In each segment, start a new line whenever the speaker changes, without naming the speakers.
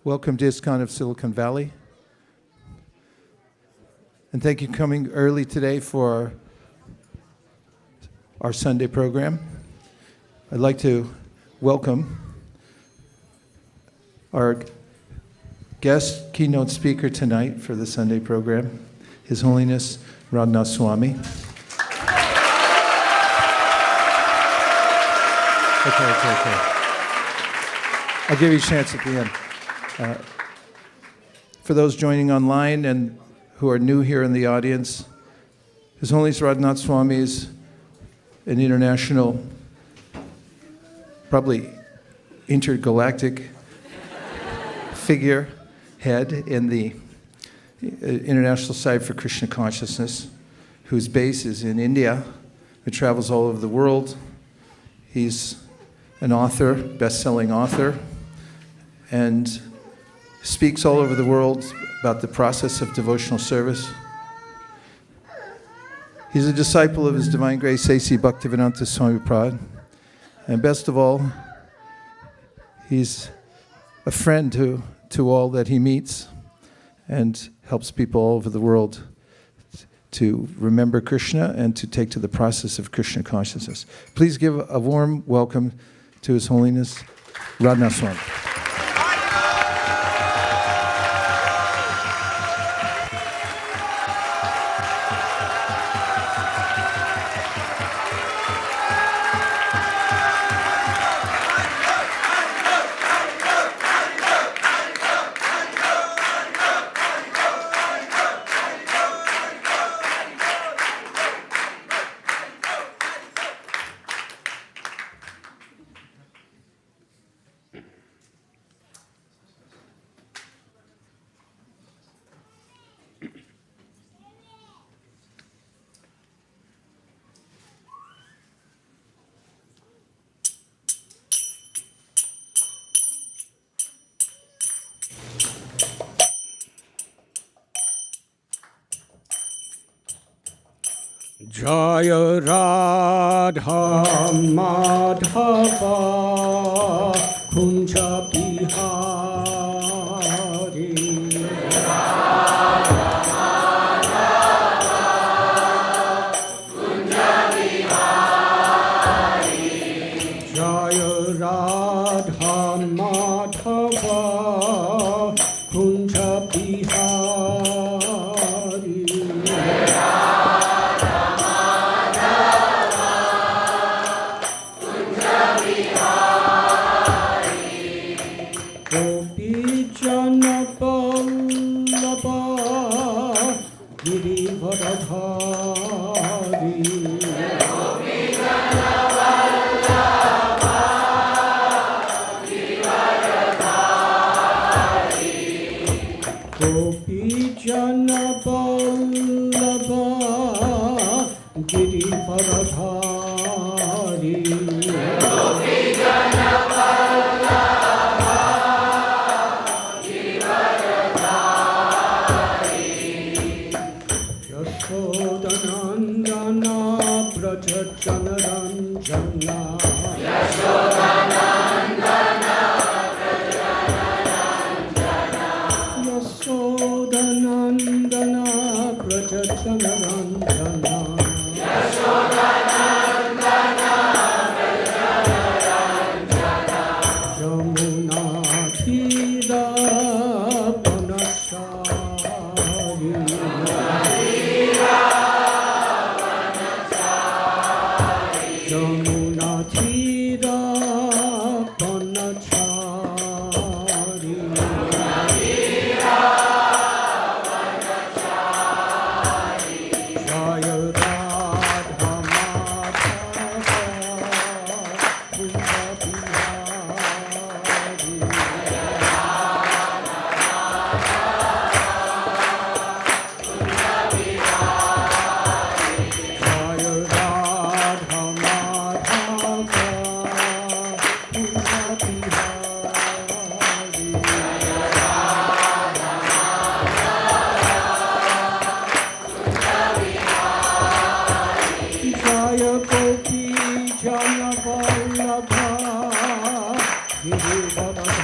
Welcome to ISKCON of Silicon Valley. And thank you for coming early today for our Sunday program. I'd like to welcome our guest keynote speaker tonight for the Sunday program, His Holiness Radhanath Swami. Okay. I'll give you a chance at the end. For those joining online and who are new here in the audience, His Holiness Radhanath Swami is an international, probably intergalactic figurehead in the International Society for Krishna Consciousness, whose base is in India, who travels all over the world. He's an author, best-selling author, and speaks all over the world about the process of devotional service. He's a disciple of His Divine Grace A.C. Bhaktivedanta Swami Prabhupada. And best of all, he's a friend to all that he meets and helps people all over the world to remember Krishna and to take to the process of Krishna consciousness. Please give a warm welcome to His Holiness Radhanath Swami.
Jaya Radha Madhava Kunja Bihari Jaya Radha Madhava Kunja Bihari Gopi Jana Vallabha Girivardhari Gopi Jana Vallabha Girivardhari Yashodanandana Braja Janaranjana Yashodanandana Braja Janaranjana Yamuna Tira Panachari Yamuna Tira Panachari Jaya Radha Madhava Kunja Bihari Jaya Radha Madhava Kunja Bihari Jaya Gopi Jana Vallabha Girivardhari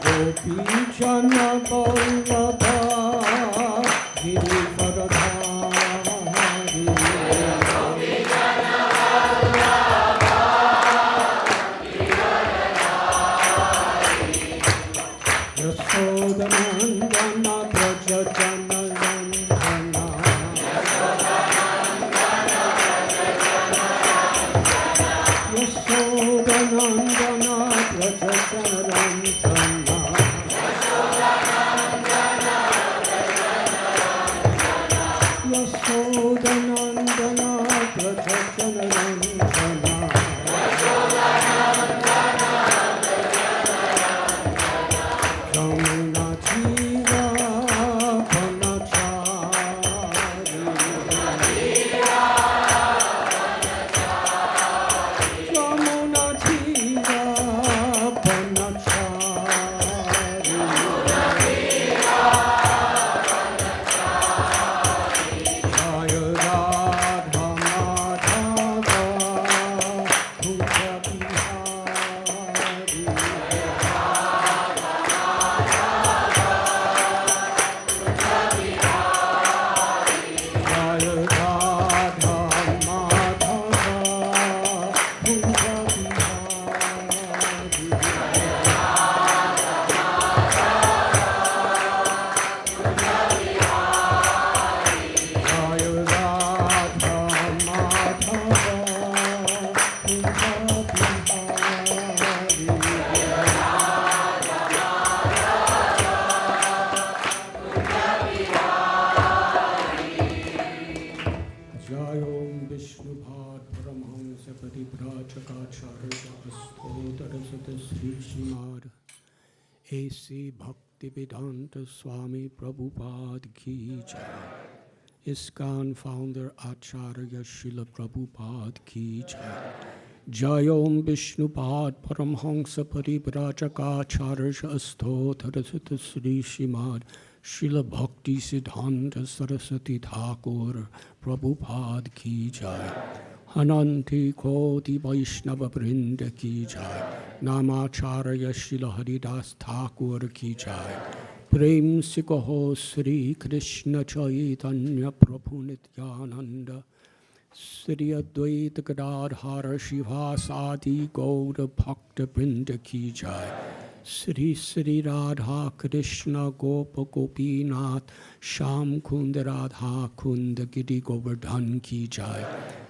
Gopi Jana Vallabha Girivardhari Yashodanandana Braja Janaranjana Yashodanandana Braja Janaranjana Yashodanandana Braja Janaranjana Yamuna Tira Panachari Yamuna Tira Panachari Jaya Radha Madhava Kunja Bihari Jaya Radha Madhava Kunja Bihari Jaya Radha Madhava Kunja Bihari Jaya Om Vishnu Bhad Paramhamsa Parivrajakacharya Astotarasata Sri Srimad A.C. Bhaktivedanta Swami Prabhupada Ki Jaya ISKCON founder Acharya Srila Prabhupada Ki Jaya Jaya Vishnupad Paramhansa Parivrajakaacharya Asthotarasata Sri Shrimad Srila Bhakti Siddhanta Saraswati Thakur Prabhupada Ki Jai. Ananti Koti Vaishnava Vrinda Ki Jai. Namacharya Srila Haridas Thakur Ki Jai. Prem se kaho Sri Krishna Chaitanya Prabhu Nityananda Sri Advaita Gadadhara Shivasadi Gaura Bhakta Vrinda Ki Jai. Sri Sri Radha Krishna Gopa Gopinath Sham Kunda Radha Kunda Giri Govardhan Ki Jai.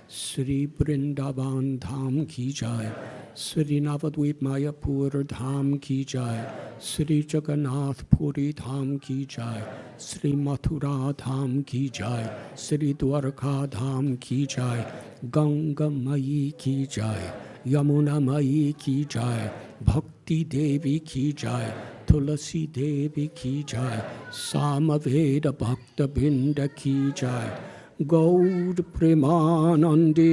Sri Vrindavan Dham Ki Jai. Sri Navadvip Mayapur Dham Ki Jai. Sri Jagannath Puri Dham Ki Jai. Sri Mathura Dham Ki Jai. Sri Dwarka Dham Ki Jai. Ganga Mayi Ki Jai. Yamuna Mayi Ki Jai. Bhakti Devi Ki Jai. Tulasi Devi Ki Jai. Samaveda Bhakta Binda Ki Jai. Gaud Premanandi.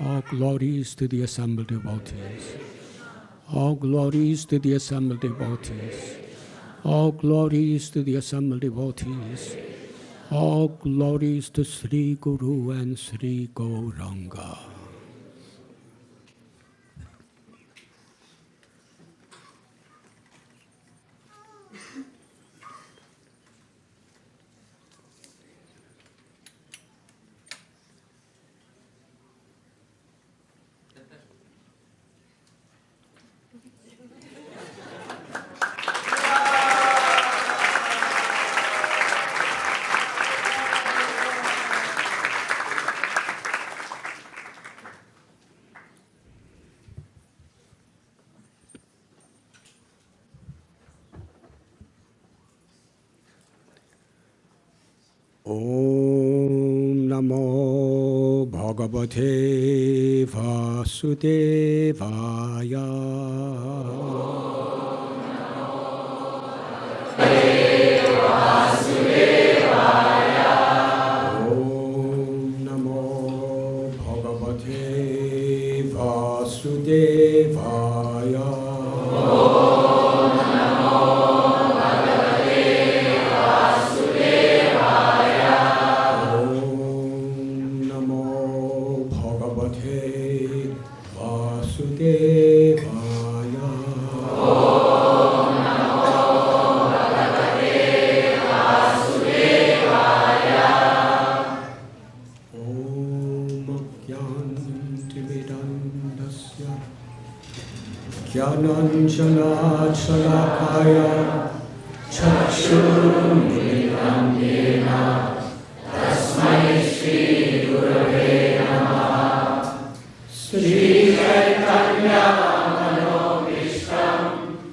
All glories to the assembled devotees. All glories to the assembled devotees. All glories to the assembled devotees. All glories to Sri Guru and Sri Gauranga. Om Namo Bhagavate Vasudevaya. Om Namo Bhagavate Vasudevaya. Shalakaya Chakshurmilitam Yena Tasmai Shri Gurave Namaha. Shri Chaitanya Manobishtam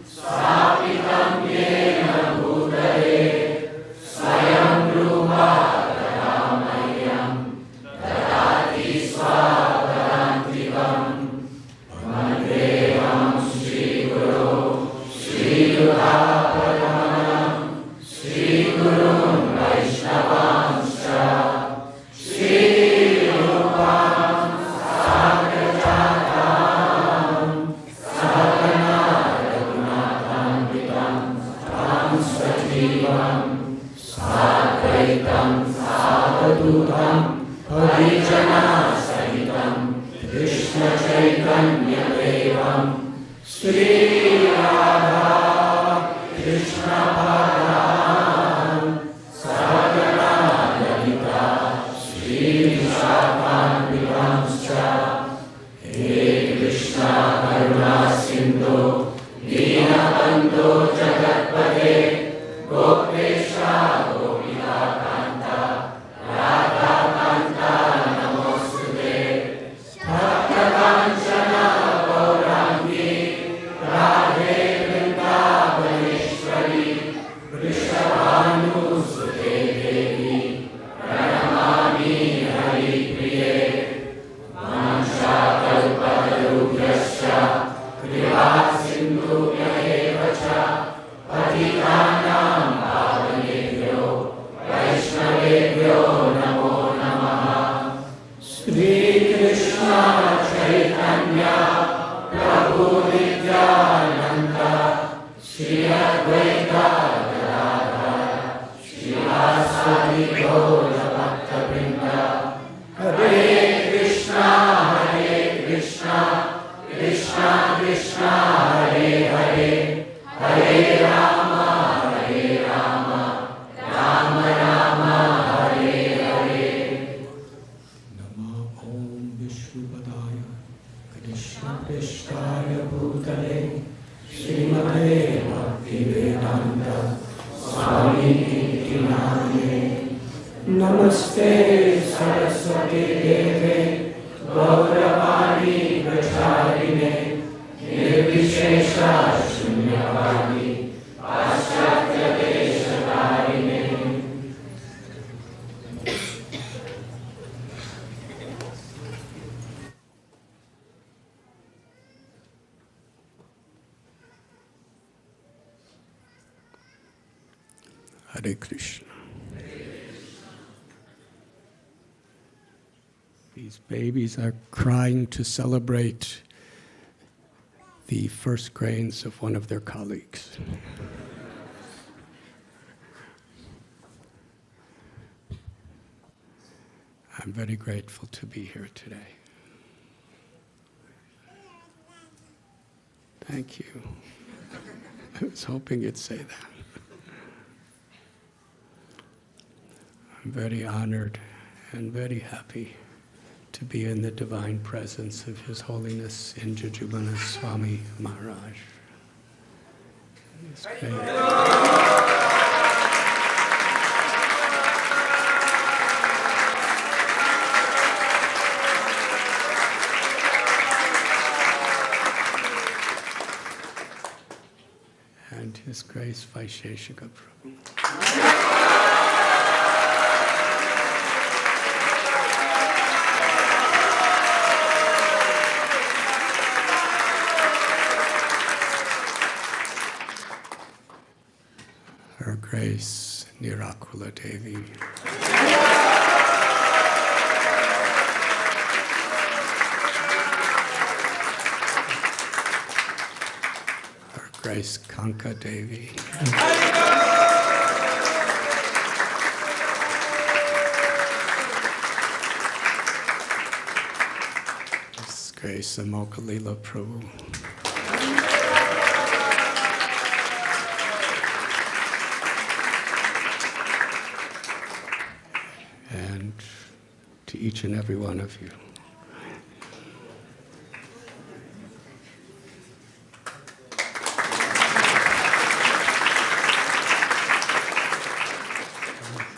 Sthapitam Yena Bhutale Swayam Rupa Tadamayam Dadati Swapadantivam Mandevam Shri Guru Shri Rupapadanam Shri Gurun Vaishnavanscha Shri Rupam Sagrajatam Sakana Raghunatham Tam Sajivam Sadvaitam Savadutam Parijana Sahitam Krishna Chaitanya Devam Sri Radha Krishna Bhajan Sagana Lalita Sri Vishakhan Vivanscha. He Krishna Karuna Sindhu Deenabandhu Jagatpate Gopesha Gopika Kanta Radha Kanta Namostute Bhakta Kanchana Gaurangi Radhe Hare Krishna. These babies are crying to celebrate the first grains of one of their colleagues. I'm very grateful to be here today. Thank you. I was hoping you'd say that. I'm very honored and very happy to be in the divine presence of His Holiness Indradyumna Swami Maharaj. It's great. And His Grace Vaisesika Prabhu. Her Grace Nirakula Devi. Her Grace Kanka Devi. His Grace Amokalila Prabhu. And to each and every one of you.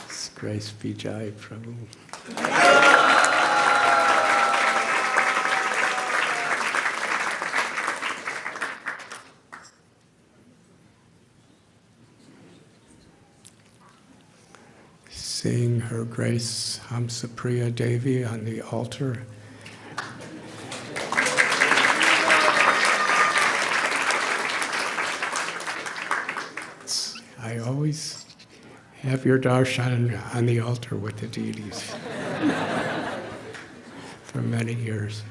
His Grace Jaya Prabhu. Seeing Her Grace Hamsapriya Devi on the altar. I always have your darshan on the altar with the deities for many years.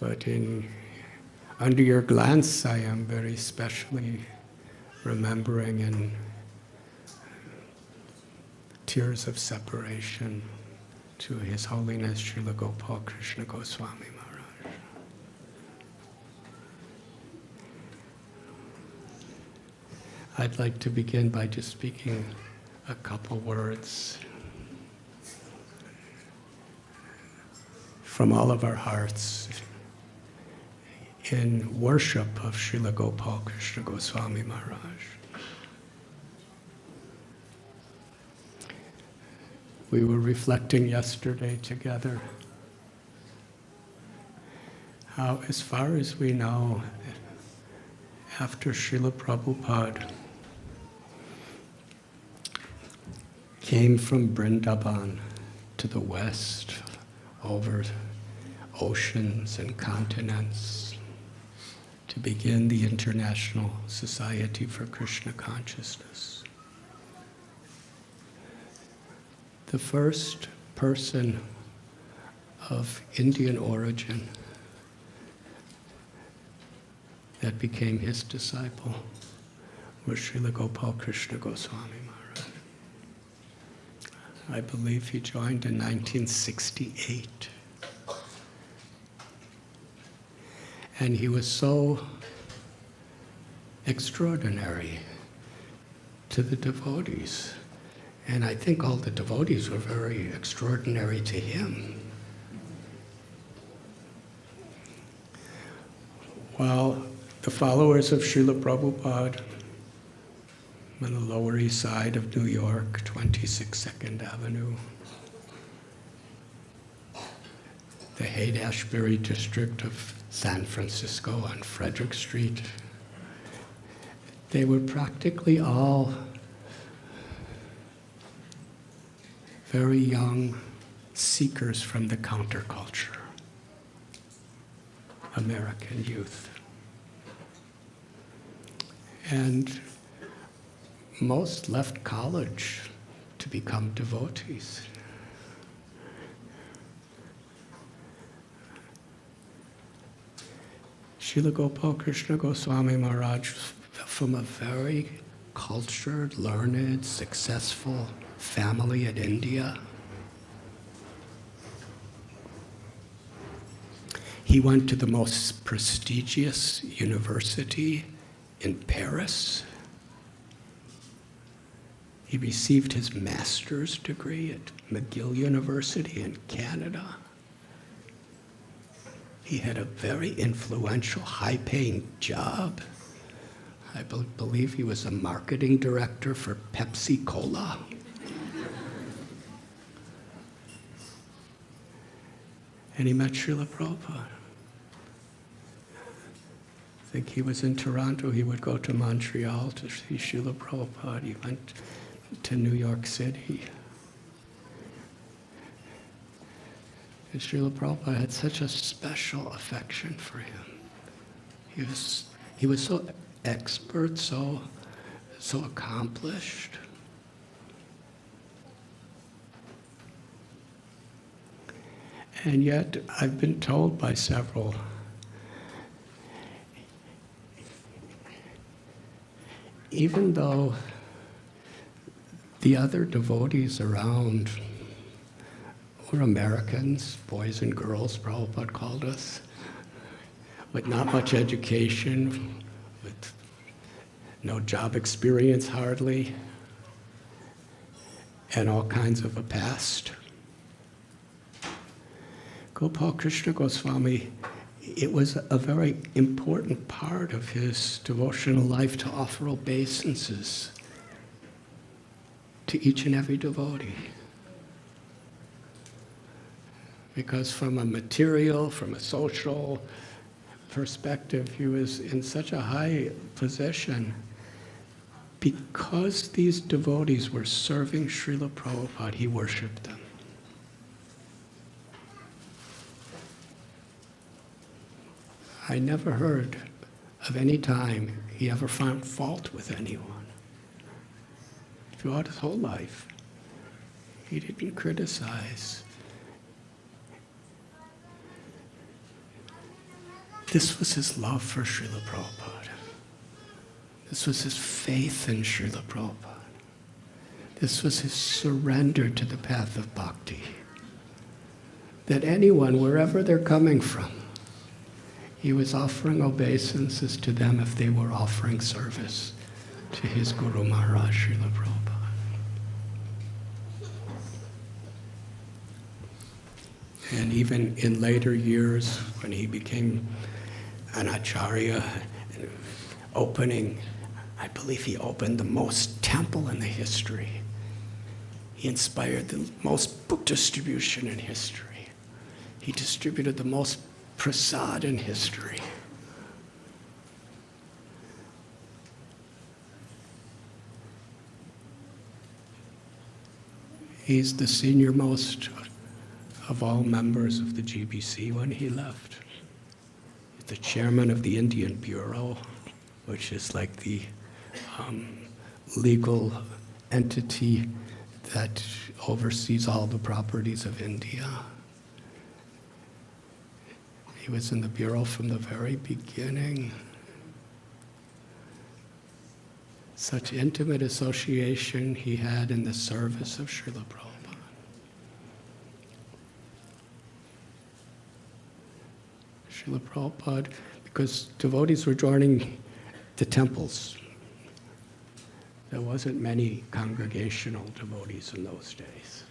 But under your glance, I am very specially remembering in tears of separation to His Holiness Srila Gopal Krishna Goswami Maharaj. I'd like to begin by just speaking a couple words from all of our hearts in worship of Srila Gopal Krishna Goswami Maharaj. We were reflecting yesterday together how, as far as we know, after Srila Prabhupada came from Vrindavan to the west, over oceans and continents, to begin the International Society for Krishna Consciousness, the first person of Indian origin that became his disciple was Srila Gopal Krishna Goswami Maharaj. I believe he joined in 1968. And he was so extraordinary to the devotees. And I think all the devotees were very extraordinary to him. While the followers of Srila Prabhupada on the Lower East Side of New York, 26 2nd Avenue. The Haight-Ashbury district of San Francisco on Frederick Street. They were practically all very young seekers from the counterculture, American youth. And most left college to become devotees. Srila Gopal Krishna Goswami Maharaj, from a very cultured, learned, successful family in India. He went to the most prestigious university in Paris. He received his master's degree at McGill University in Canada. He had a very influential, high-paying job. I believe he was a marketing director for Pepsi Cola. And he met Srila Prabhupada. I think he was in Toronto. He would go to Montreal to see Srila Prabhupada. He went to New York City. And Srila Prabhupada had such a special affection for him. He was so expert, so accomplished. And yet, I've been told by several, even though the other devotees around were Americans, boys and girls, Prabhupada called us, with not much education, with no job experience hardly, and all kinds of a past. Gopal Krishna Goswami, it was a very important part of his devotional life to offer obeisances to each and every devotee. Because from a material, from a social perspective, he was in such a high position. Because these devotees were serving Srila Prabhupada, he worshipped them. I never heard of any time he ever found fault with anyone. Throughout his whole life, he didn't criticize. This was his love for Srila Prabhupada. This was his faith in Srila Prabhupada. This was his surrender to the path of bhakti. That anyone, wherever they're coming from, he was offering obeisances to them if they were offering service to his Guru Maharaj, Srila Prabhupada. And even in later years, when he became an acharya, I believe he opened the most temple in the history. He inspired the most book distribution in history. He distributed the most prasad in history. He's the senior most of all members of the GBC when he left. He's the chairman of the Indian Bureau, which is like the legal entity that oversees all the properties of India. He was in the Bureau from the very beginning. Such intimate association he had in the service of Srila Prabhupada. Srila Prabhupada, because devotees were joining the temples. There wasn't many congregational devotees in those days.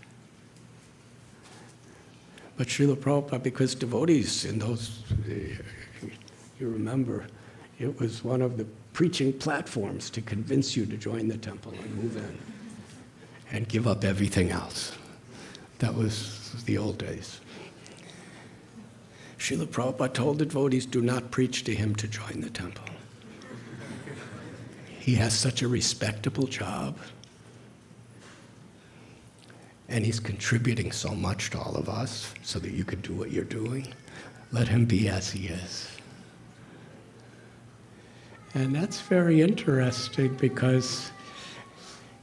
But Srila Prabhupada, because devotees in those, you remember, it was one of the preaching platforms to convince you to join the temple and move in and give up everything else. That was the old days. Srila Prabhupada told the devotees, do not preach to him to join the temple. He has such a respectable job, and he's contributing so much to all of us so that you could do what you're doing. Let him be as he is. And that's very interesting because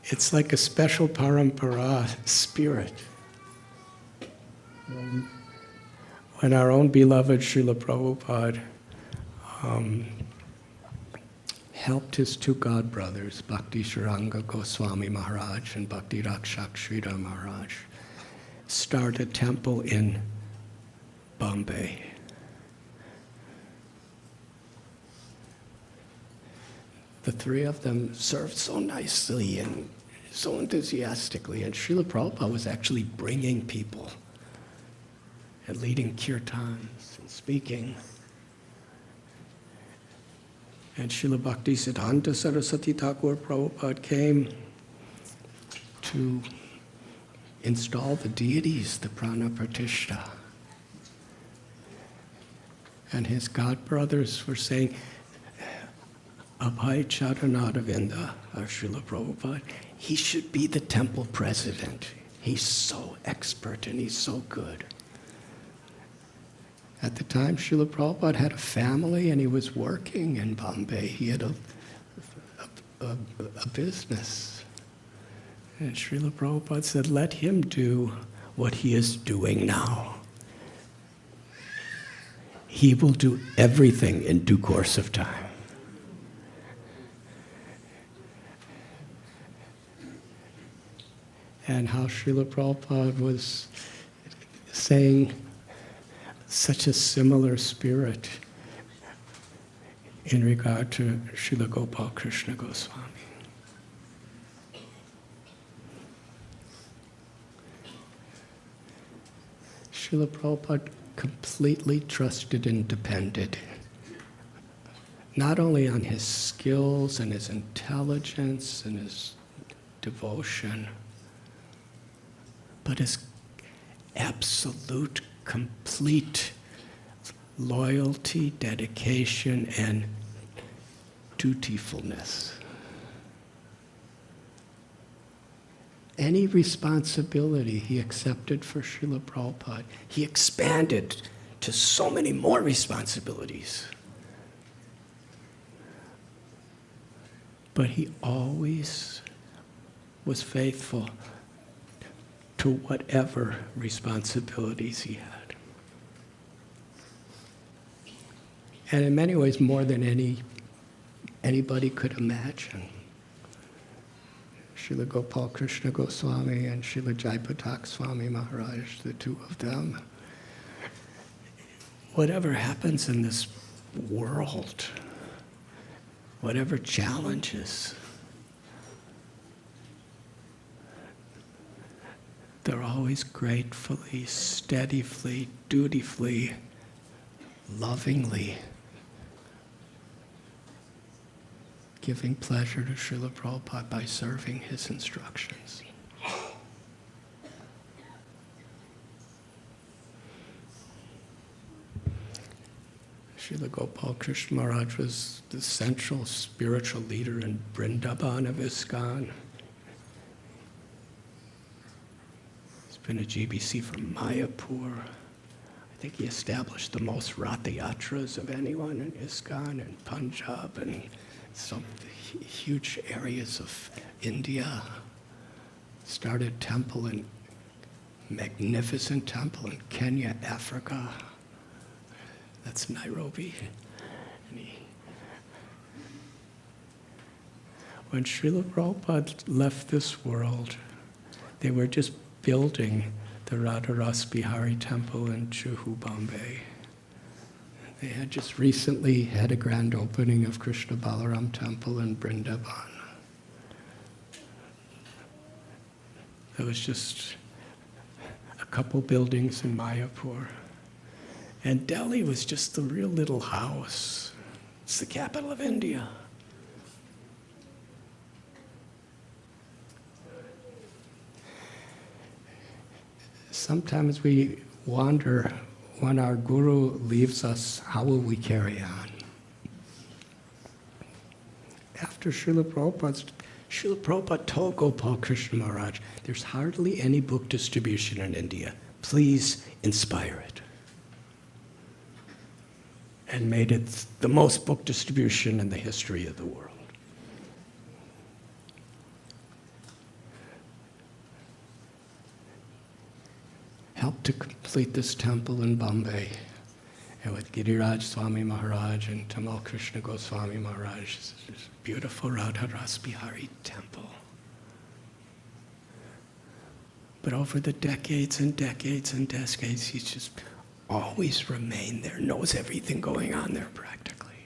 it's like a special parampara spirit. When our own beloved Srila Prabhupada helped his two godbrothers, Bhakti Sharanga Goswami Maharaj and Bhakti Rakshak Sridhar Maharaj, start a temple in Bombay. The three of them served so nicely and so enthusiastically, and Srila Prabhupada was actually bringing people and leading kirtans and speaking. And Srila Bhakti Siddhanta Saraswati Thakur Prabhupada came to install the deities, the Prana Pratishtha. And his godbrothers were saying, Abhay Charanadavinda, our Srila Prabhupada, he should be the temple president. He's so expert and he's so good. At the time, Srila Prabhupada had a family and he was working in Bombay. He had a business. And Srila Prabhupada said, let him do what he is doing now. He will do everything in due course of time. And how Srila Prabhupada was saying such a similar spirit in regard to Srila Gopal Krishna Goswami. Srila Prabhupada completely trusted and depended not only on his skills and his intelligence and his devotion, but his absolute, complete loyalty, dedication, and dutifulness. Any responsibility he accepted for Srila Prabhupada, he expanded to so many more responsibilities. But he always was faithful to whatever responsibilities he had. And in many ways, more than anybody could imagine. Srila Gopal Krishna Goswami and Srila Jaipatak Swami Maharaj, the two of them. Whatever happens in this world, whatever challenges, they're always gratefully, steadily, dutifully, lovingly giving pleasure to Srila Prabhupada by serving his instructions. Srila Gopal Krishna Maharaj was the central spiritual leader in Vrindavan of ISKCON. He's been a GBC from Mayapur. I think he established the most Ratha Yatras of anyone in ISKCON and Punjab and some huge areas of India. Started temple in magnificent temple in Kenya, Africa. That's Nairobi. When Srila Prabhupada left this world, they were just building the Radha Ras Bihari temple in Juhu, Bombay. They had just recently had a grand opening of Krishna Balaram temple in Vrindavan. There was just a couple buildings in Mayapur. And Delhi was just a real little house. It's the capital of India. Sometimes we wonder, when our guru leaves us, how will we carry on? After Srila Prabhupada told Gopal Krishna Maharaj, there's hardly any book distribution in India. Please inspire it. And made it the most book distribution in the history of the world. Helped to complete this temple in Bombay, and with Giriraj Swami Maharaj and Tamal Krishna Goswami Maharaj, this beautiful Radha Ras Bihari temple. But over the decades and decades and decades, he's just always remained there, knows everything going on there practically.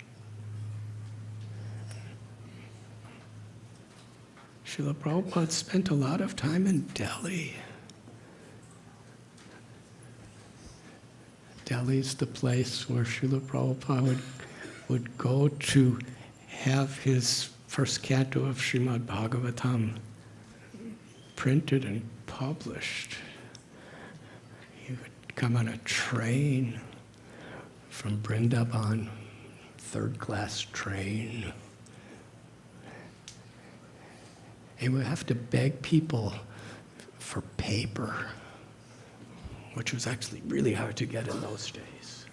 Srila Prabhupada spent a lot of time in Delhi. Delhi's the place where Srila Prabhupada would go to have his first canto of Srimad Bhagavatam printed and published. He would come on a train from Vrindavan, third-class train. He would have to beg people for paper, which was actually really hard to get in those days.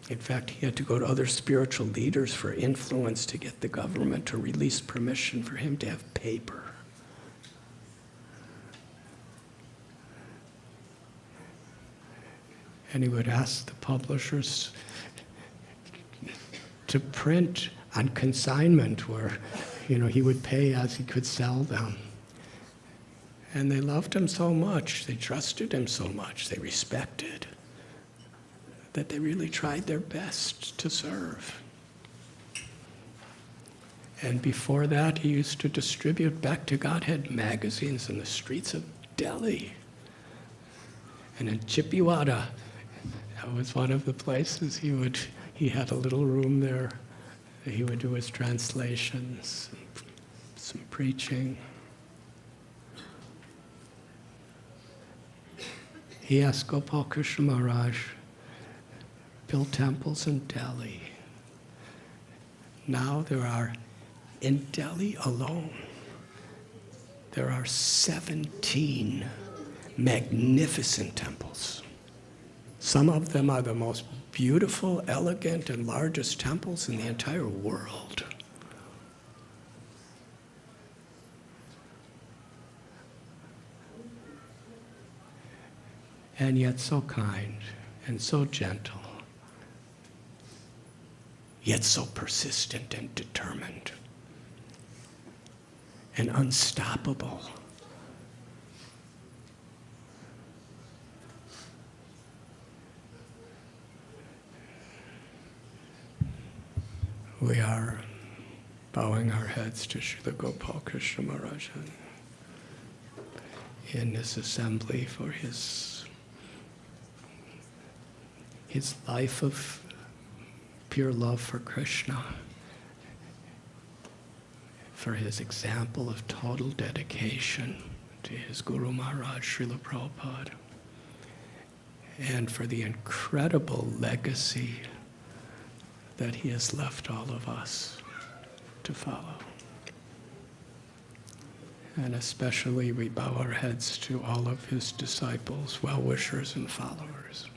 In fact, he had to go to other spiritual leaders for influence to get the government to release permission for him to have paper. And he would ask the publishers to print on consignment where, he would pay as he could sell them. And they loved him so much, they trusted him so much, they respected, that they really tried their best to serve. And before that, he used to distribute Back to Godhead magazines in the streets of Delhi. And in Chippiwada, that was one of the places he had a little room there. He would do his translations, some preaching. He asked Gopal Krishna Maharaj, build temples in Delhi. Now in Delhi alone, there are 17 magnificent temples. Some of them are the most beautiful, elegant, and largest temples in the entire world. And yet so kind and so gentle, yet so persistent and determined and unstoppable. We are bowing our heads to Srila Gopal Krishna Maharaj in this assembly for his life of pure love for Krishna, for his example of total dedication to his Guru Maharaj, Srila Prabhupada, and for the incredible legacy that he has left all of us to follow. And especially we bow our heads to all of his disciples, well-wishers, and followers.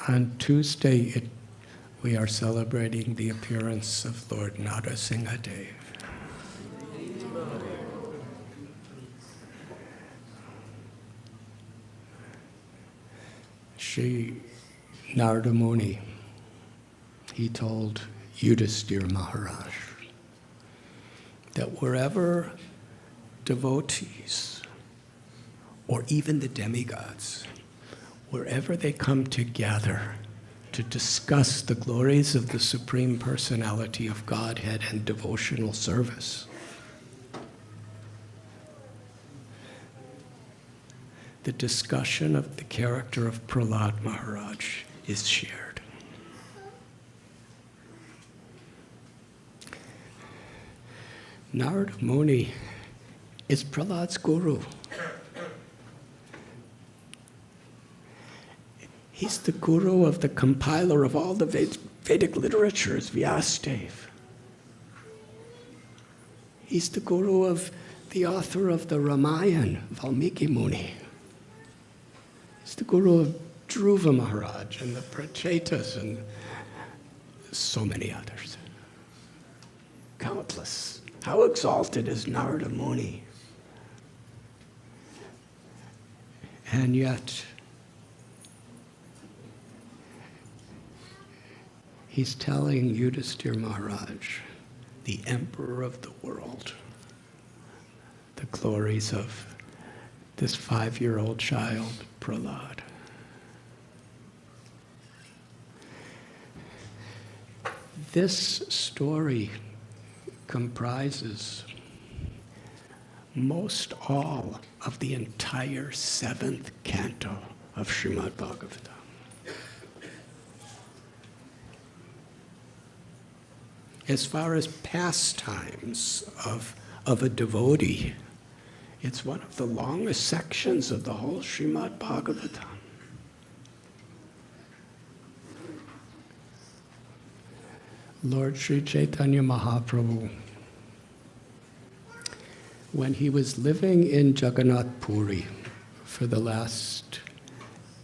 On Tuesday, we are celebrating the appearance of Lord Narasimha Dev. Sri Narada Muni, he told Yudhisthira Maharaj that wherever devotees, or even the demigods, wherever they come together to discuss the glories of the Supreme Personality of Godhead and devotional service, the discussion of the character of Prahlad Maharaj is shared. Narada Muni is Prahlad's guru. He's the guru of the compiler of all the Vedic literatures, Vyasadeva. He's the guru of the author of the Ramayana, Valmiki Muni. He's the guru of Dhruva Maharaj and the Prachetas and so many others. Countless. How exalted is Narada Muni? And yet, he's telling Yudhisthira Maharaj, the emperor of the world, the glories of this 5-year-old child, Prahlad. This story comprises most all of the entire 7th canto of Srimad Bhagavatam. As far as pastimes of a devotee, it's one of the longest sections of the whole Srimad Bhagavatam. Lord Sri Chaitanya Mahaprabhu, when he was living in Jagannath Puri for the last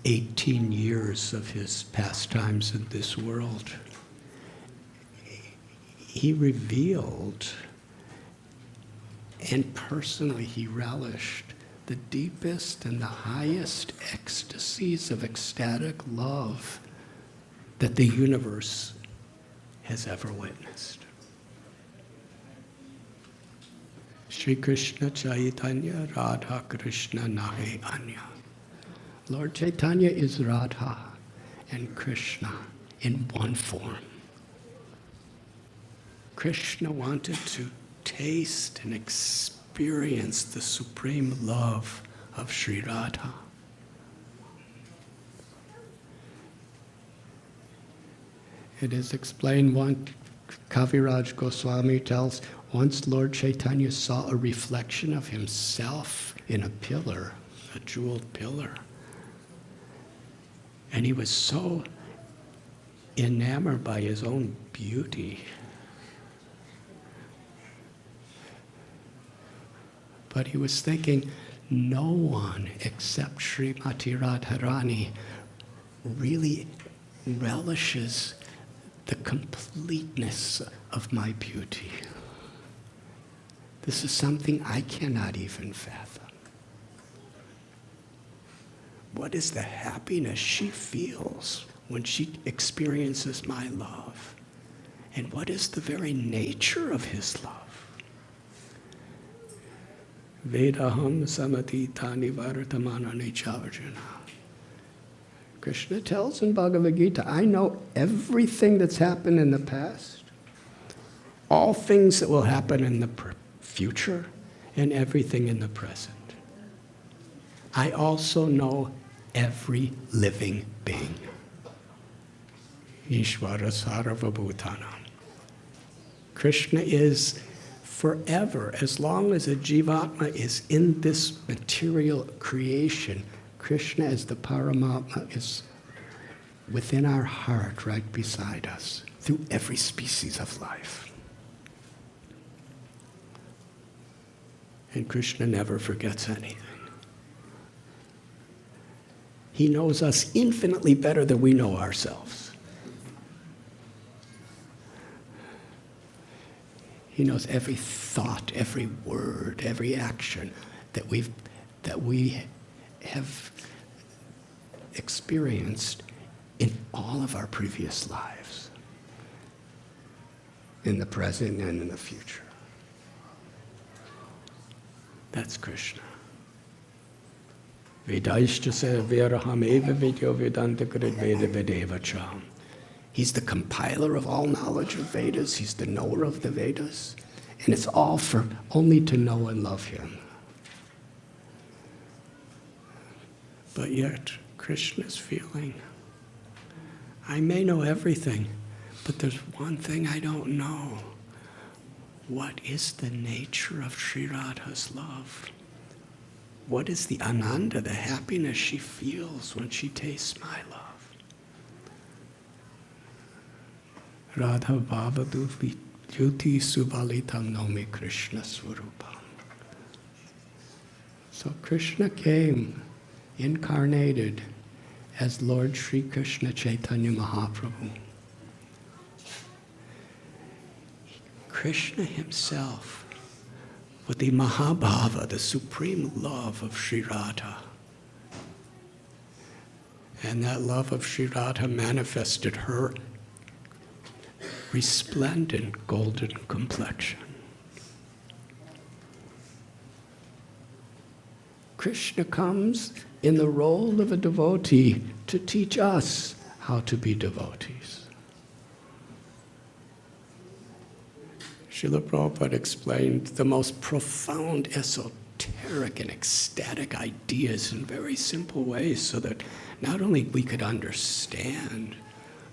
18 years of his pastimes in this world, he revealed and personally he relished the deepest and the highest ecstasies of ecstatic love that the universe has ever witnessed. Shri Krishna Chaitanya Radha Krishna Nahe Anya. Lord Chaitanya is Radha and Krishna in one form. Krishna wanted to taste and experience the supreme love of Sri Radha. It is explained, one Kaviraj Goswami tells, once Lord Chaitanya saw a reflection of himself in a pillar, a jeweled pillar. And he was so enamored by his own beauty. But he was thinking, no one except Srimati Radharani really relishes the completeness of my beauty. This is something I cannot even fathom. What is the happiness she feels when she experiences my love? And what is the very nature of his love? Vedaham samatitani vartamanani chavarjana. Krishna tells in Bhagavad Gita, I know everything that's happened in the past, all things that will happen in the future, and everything in the present. I also know every living being. Ishvara sarvabhutana. Krishna is forever, as long as a jivatma is in this material creation, Krishna as the Paramatma is within our heart, right beside us, through every species of life. And Krishna never forgets anything. He knows us infinitely better than we know ourselves. He knows every thought, every word, every action that we have experienced in all of our previous lives, in the present and in the future. That's Krishna. Vedaishcha se verahameva vidyo vedanta krit veda vedevacham. He's the compiler of all knowledge of Vedas. He's the knower of the Vedas. And it's all for only to know and love him. But yet, Krishna's feeling, I may know everything, but there's one thing I don't know. what is the nature of Sri Radha's love? What is the ananda, the happiness she feels when she tastes my love? Radha Bhavadu Vyuti Subalitam Nomi Krishna Swarupam. So Krishna came, incarnated as Lord Sri Krishna Chaitanya Mahaprabhu. Krishna himself, with the Mahabhava, the supreme love of Sri Radha. And that love of Sri Radha manifested her resplendent golden complexion. Krishna comes in the role of a devotee to teach us how to be devotees. Srila Prabhupada explained the most profound, esoteric, and ecstatic ideas in very simple ways so that not only we could understand,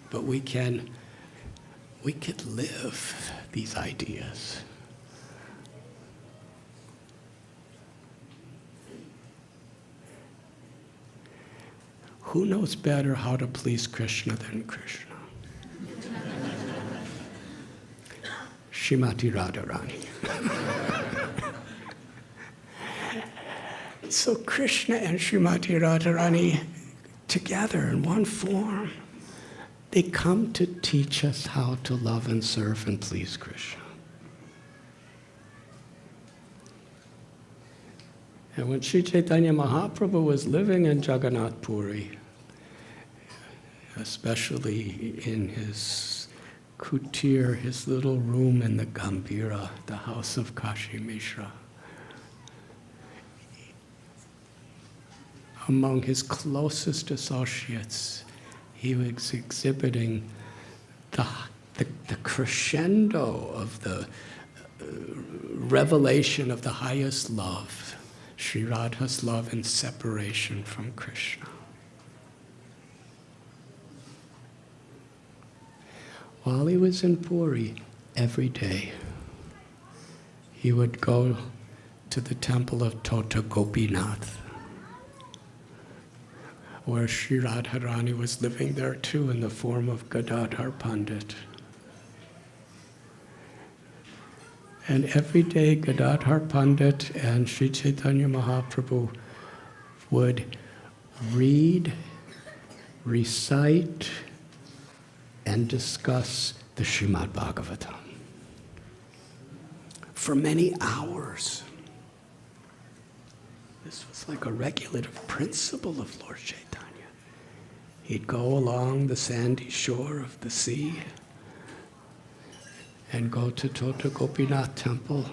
but we could live these ideas. Who knows better how to please Krishna than Krishna? Srimati Radharani. So Krishna and Srimati Radharani together in one form, they come to teach us how to love and serve and please Krishna. And when Sri Chaitanya Mahaprabhu was living in Jagannath Puri, especially in his kutir, his little room in the Gambhira, the house of Kashi Mishra, among his closest associates, he was exhibiting the crescendo of the revelation of the highest love, Sri Radha's love in separation from Krishna. While he was in Puri, every day, he would go to the temple of Tota Gopinath, where Sri Radharani was living there too in the form of Gadadhar Pandit. And every day Gadadhar Pandit and Sri Chaitanya Mahaprabhu would read, recite, and discuss the Srimad Bhagavatam for many hours. This was like a regulative principle of Lord Chaitanya. He'd go along the sandy shore of the sea and go to Tota Gopinath temple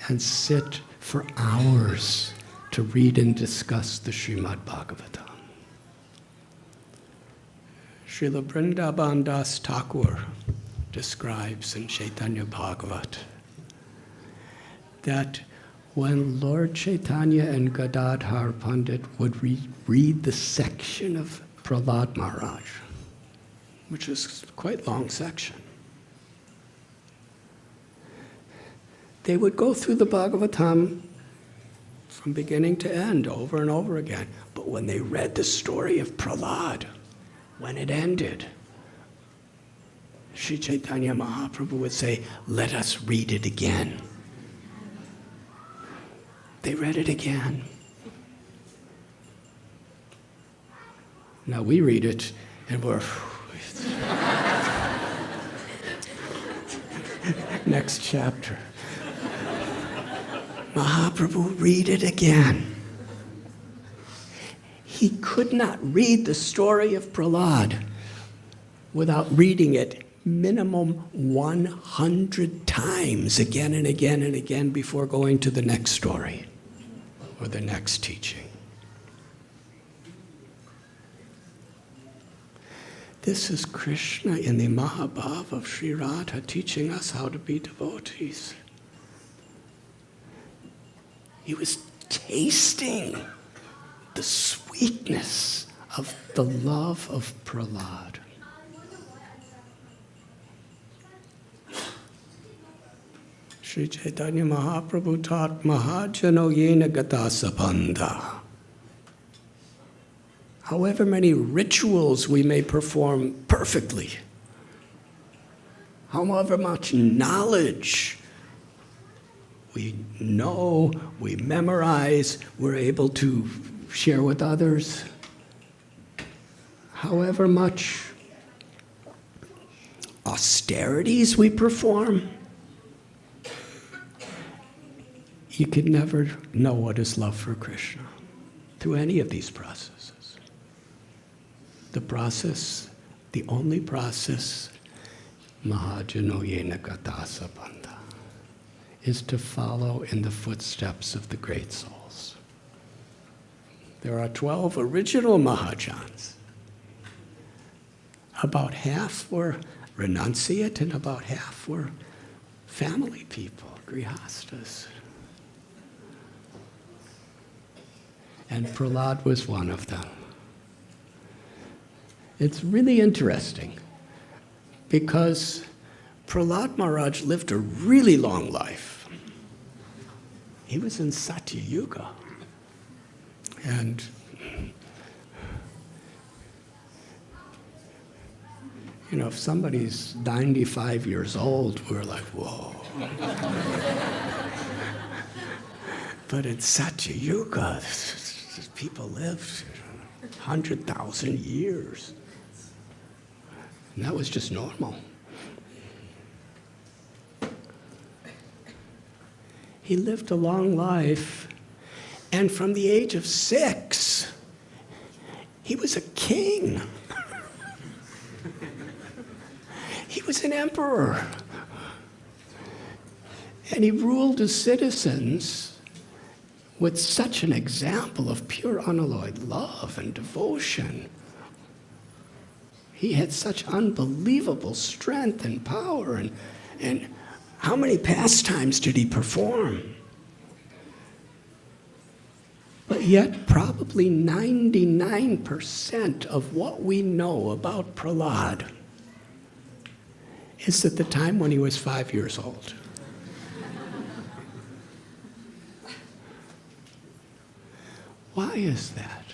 and sit for hours to read and discuss the Srimad Bhagavatam. Srila Vrindavan Das Thakur describes in Chaitanya Bhagavat that when Lord Chaitanya and Gadadhar Pandit would read the section of Prahlad Maharaj, which is quite a long section, they would go through the Bhagavatam from beginning to end over and over again. But when they read the story of Prahlad, when it ended, Sri Chaitanya Mahaprabhu would say, "Let us read it again." They read it again. Now we read it and we're next chapter. Mahaprabhu, read it again. He could not read the story of Prahlad without reading it minimum 100 times again and again and again before going to the next story or the next teaching. This is Krishna in the Mahabhava of Sri Radha teaching us how to be devotees. He was tasting the sweetness of the love of Prahlad. Sri Chaitanya Mahaprabhu taught Mahajano Yena Gata Sabandha. However many rituals we may perform perfectly, however much knowledge we know, we memorize, we're able to share with others, however much austerities we perform, you can never know what is love for Krishna through any of these processes. The process, the only process, Mahajano Yena Gata Sabandha, is to follow in the footsteps of the great souls. There are 12 original Mahajans. About half were renunciate and about half were family people, grihastas. And Prahlad was one of them. It's really interesting because Prahlad Maharaj lived a really long life. He was in Satya Yuga. And you know, if somebody's 95 years old, we're like, whoa. But in Satya Yuga, people lived 100,000 years. And that was just normal. He lived a long life, and from the age of 6, he was a king. He was an emperor. And he ruled his citizens with such an example of pure unalloyed love and devotion. He had such unbelievable strength and power, and how many pastimes did he perform? But yet, probably 99% of what we know about Prahlad is at the time when he was 5 years old. Why is that?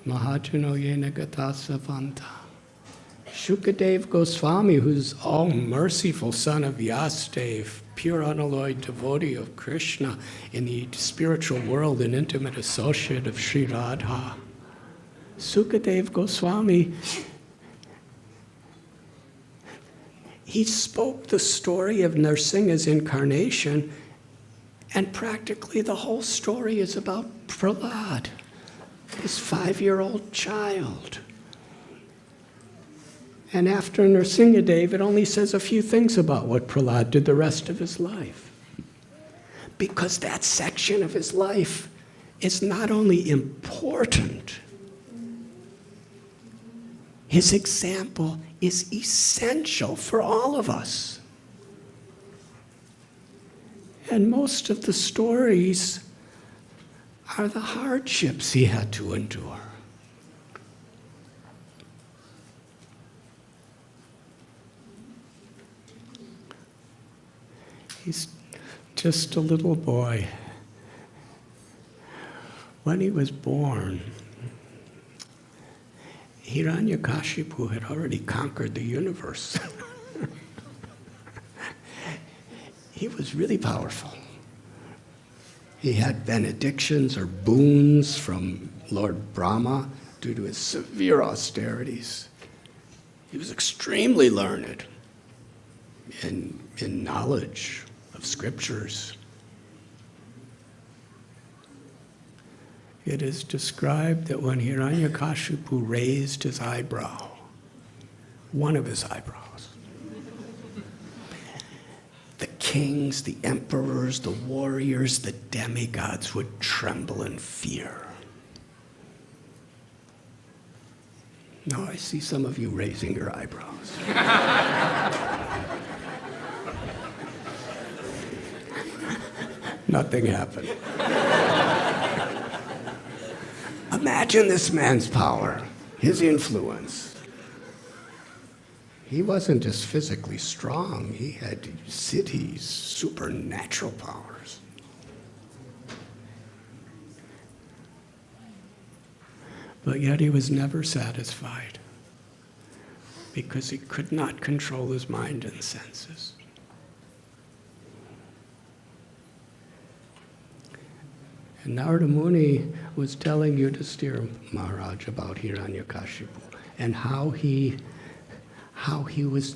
Mahajano Yena Gata Savanta. Shukadev Goswami, who's all merciful son of Vyasadeva, pure unalloyed devotee of Krishna in the spiritual world, an intimate associate of Sri Radha. Sukadev Goswami, he spoke the story of Narasimha's incarnation, and practically the whole story is about Prahlad, this 5-year-old child. And after Narasimha Dev, it only says a few things about what Prahlad did the rest of his life. Because that section of his life is not only important, his example is essential for all of us. And most of the stories are the hardships he had to endure. He's just a little boy. When he was born, Hiranyakashipu had already conquered the universe. He was really powerful. He had benedictions or boons from Lord Brahma due to his severe austerities. He was extremely learned in knowledge of scriptures. It is described that when Hiranyakashipu raised his eyebrow, one of his eyebrows, the kings, the emperors, the warriors, the demigods would tremble in fear. Now I see some of you raising your eyebrows. Nothing happened. Imagine this man's power, his influence. He wasn't just physically strong, he had siddhis, supernatural powers. But yet he was never satisfied because he could not control his mind and senses. And Narada Muni was telling Yudhisthira Maharaj about Hiranyakashipu and how he was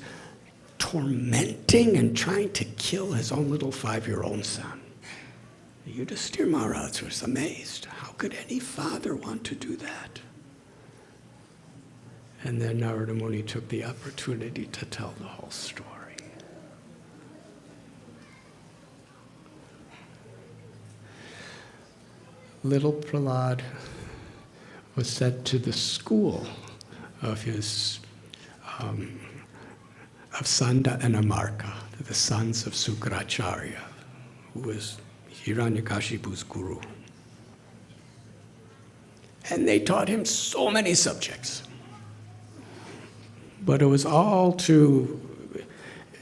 tormenting and trying to kill his own little 5-year-old son. Yudhisthira Maharaj was amazed. How could any father want to do that? And then Narada Muni took the opportunity to tell the whole story. Little Prahlad was sent to the school of his of Sanda and Amarka, the sons of Sukracharya, who was Hiranyakashipu's guru. And they taught him so many subjects. But it was all to...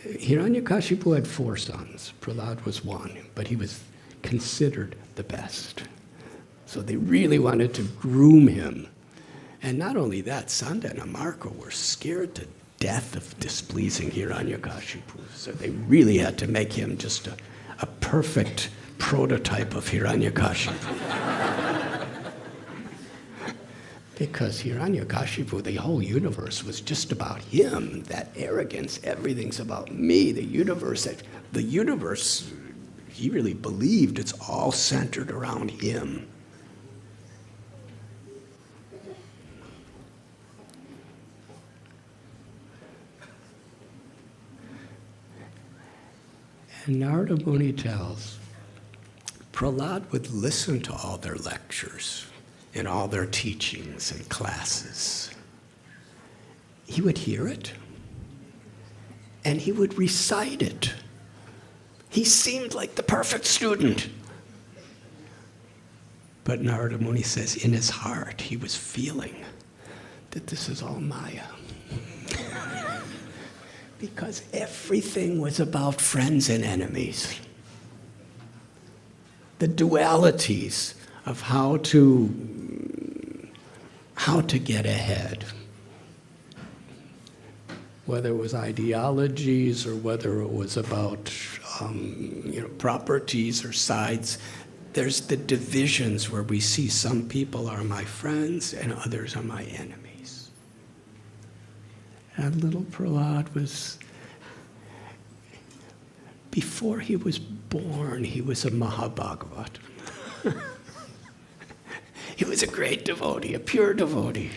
Hiranyakashipu had 4 sons. Prahlad was one, but he was considered the best. So they really wanted to groom him. And not only that, Sanda and Amarka were scared to death of displeasing Hiranyakashipu. So they really had to make him just a perfect prototype of Hiranyakashipu. Because Hiranyakashipu, the whole universe was just about him. That arrogance, everything's about me. The universe, he really believed it's all centered around him. And Narada Muni tells, Prahlad would listen to all their lectures and all their teachings and classes. He would hear it, and he would recite it. He seemed like the perfect student. But Narada Muni says in his heart, he was feeling that this is all Maya. Because everything was about friends and enemies. The dualities of how to get ahead. Whether it was ideologies or whether it was about properties or sides, there's the divisions where we see some people are my friends and others are my enemies. And little Prahlad was, before he was born, he was a Mahabhagavat. He was a great devotee, a pure devotee.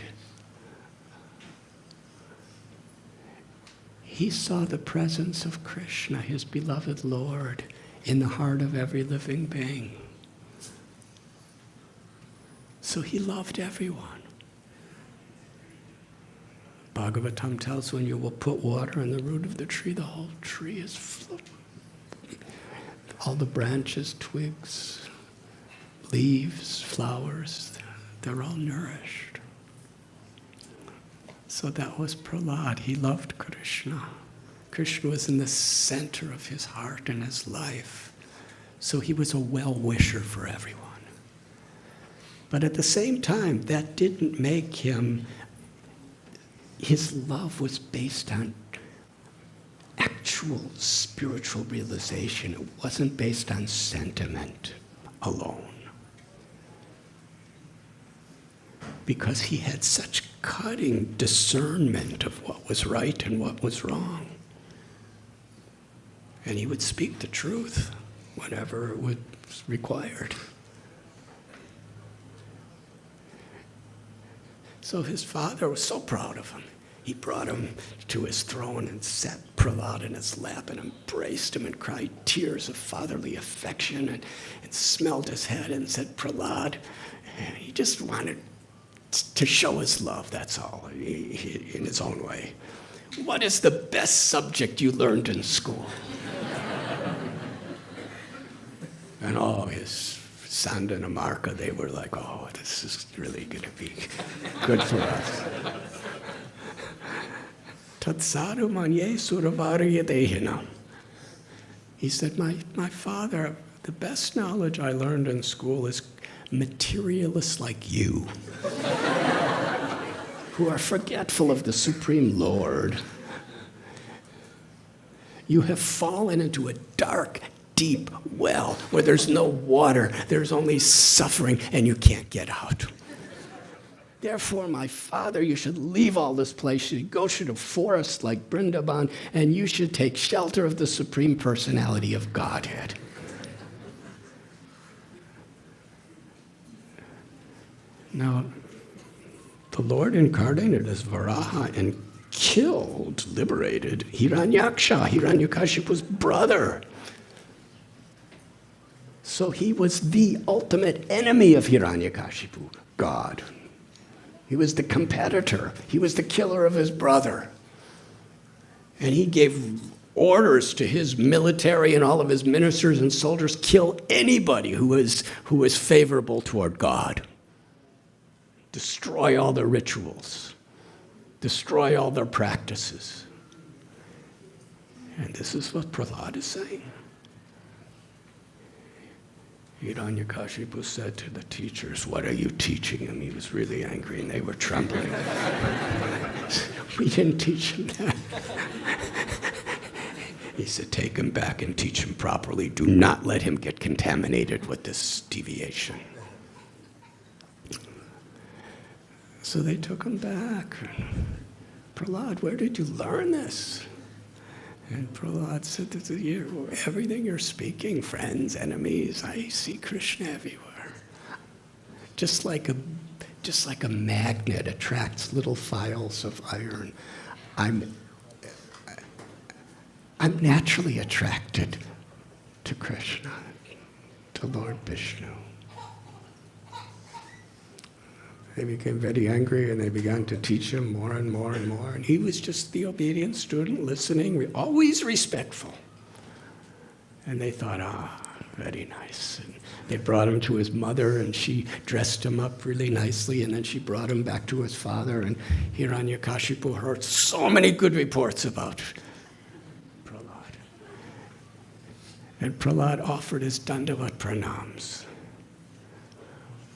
He saw the presence of Krishna, his beloved Lord, in the heart of every living being. So he loved everyone. Bhagavatam tells when you will put water in the root of the tree, the whole tree is floating. All the branches, twigs, leaves, flowers, they're all nourished. So that was Prahlad. He loved Krishna. Krishna was in the center of his heart and his life. So he was a well-wisher for everyone. But at the same time, that didn't make him... His love was based on actual spiritual realization. It wasn't based on sentiment alone. Because he had such cutting discernment of what was right and what was wrong. And he would speak the truth whenever it was required. So his father was so proud of him. He brought him to his throne and sat Prahlad in his lap and embraced him and cried tears of fatherly affection and smelled his head and said, Prahlad, he just wanted to show his love, that's all, in his own way. What is the best subject you learned in school? And his Sanda and Amarka, they were like, oh, this is really going to be good for us. Tatsaru manye suravari yadehina. He said, my father, the best knowledge I learned in school is materialists like you, who are forgetful of the Supreme Lord. You have fallen into a dark, deep well where there's no water, there's only suffering, and you can't get out. Therefore, my father, you should leave all this place. You should go to a forest like Vrindavan, and you should take shelter of the Supreme Personality of Godhead. Now, the Lord incarnated as Varaha and killed, liberated Hiranyaksha, Hiranyakashipu's brother. So he was the ultimate enemy of Hiranyakashipu, God. He was the competitor. He was the killer of his brother. And he gave orders to his military and all of his ministers and soldiers, kill anybody who is favorable toward God. Destroy all their rituals. Destroy all their practices. And this is what Prahlad is saying. Hiranyakashipu said to the teachers, "What are you teaching him?" He was really angry and they were trembling. We didn't teach him that. He said, "Take him back and teach him properly. Do not let him get contaminated with this deviation." So they took him back. "Prahlad, where did you learn this?" And Prahlad said, "Everything you're speaking, friends, enemies, I see Krishna everywhere. Just like a magnet attracts little phials of iron, I'm naturally attracted to Krishna, to Lord Vishnu." They became very angry and they began to teach him more and more and more. And he was just the obedient student listening, always respectful. And they thought, very nice. And they brought him to his mother and she dressed him up really nicely. And then she brought him back to his father. And Hiranyakashipu heard so many good reports about Prahlad. And Prahlad offered his Dandavat pranams.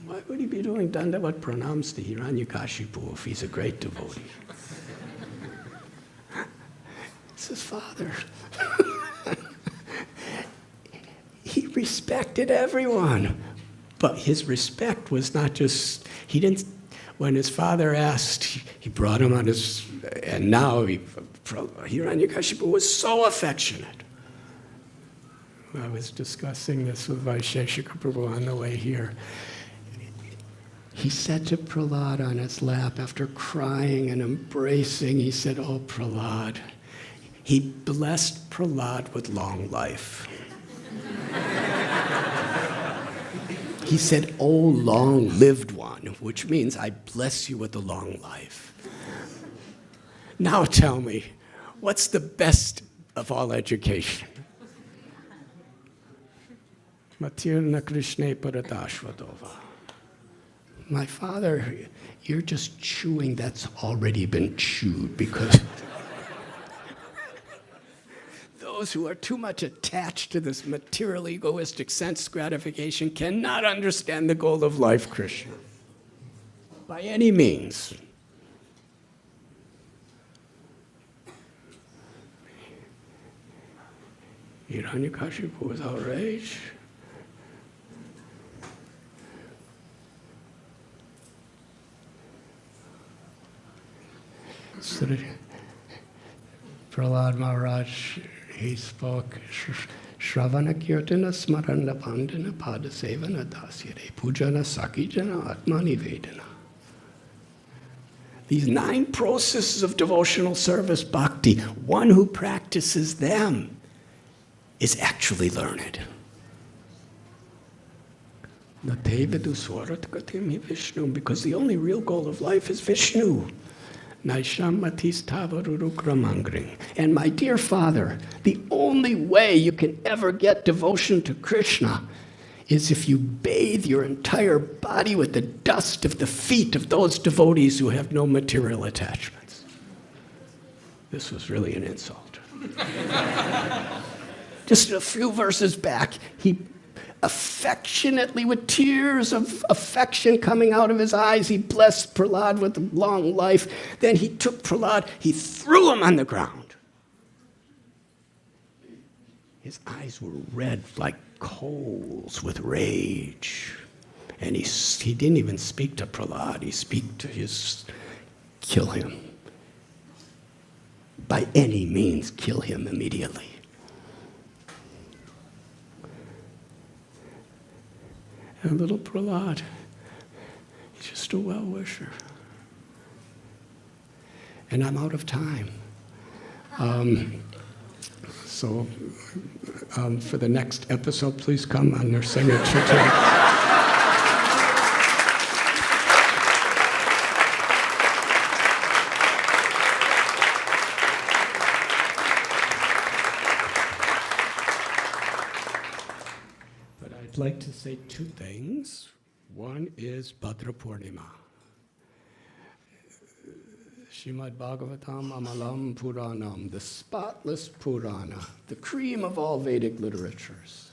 Why would he be doing Dandavat pranams to Hiranyakashipu if he's a great devotee? It's his father. He respected everyone. But his respect was not just, when his father asked, he brought him on his, and now Hiranyakashipu was so affectionate. I was discussing this with Vaisesika Prabhu on the way here. He said to Prahlad on his lap, after crying and embracing, he said, "Oh, Prahlad." He blessed Prahlad with long life. He said, "Oh, long-lived one," which means I bless you with a long life. Now tell me, what's the best of all education? Matirna Krishna Paradashvadova. My father, you're just chewing that's already been chewed, because those who are too much attached to this material, egoistic sense gratification cannot understand the goal of life, Krishna, by any means. Hiranyakashipu was outraged. So Prahlad Maharaj, he spoke, Shravana Kirtana Smarana Pandana Padasevana Dasyare Pujana Sakijana Atmani Vedana. These 9 processes of devotional service, bhakti, one who practices them is actually learned. Because the only real goal of life is Vishnu. And my dear Father, the only way you can ever get devotion to Krishna is if you bathe your entire body with the dust of the feet of those devotees who have no material attachments. this was really an insult. Just a few verses back, he affectionately, with tears of affection coming out of his eyes, he blessed Prahlad with a long life. Then he took Prahlad, he threw him on the ground. His eyes were red like coals with rage. And he didn't even speak to Prahlad, he spoke to his, kill him. By any means, kill him immediately. And little Prahlad, he's just a well-wisher. And I'm out of time. So for the next episode, please come on Narasimha Chaturdashi. I'd like to say two things. One is Bhadra Purnima. Srimad Bhagavatam Amalam Puranam, the spotless Purana, the cream of all Vedic literatures.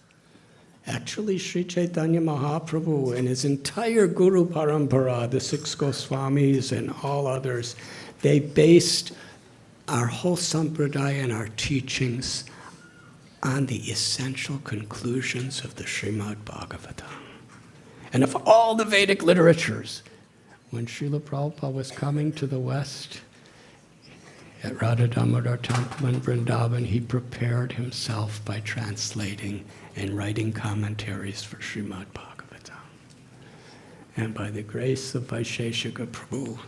Actually, Sri Chaitanya Mahaprabhu and his entire Guru Parampara, the six Goswamis and all others, they based our whole sampradaya and our teachings on the essential conclusions of the Srimad Bhagavatam. And of all the Vedic literatures, when Srila Prabhupada was coming to the West, at Radha Damodar Temple in Vrindavan, he prepared himself by translating and writing commentaries for Srimad Bhagavatam. And by the grace of Vaisesika Prabhu,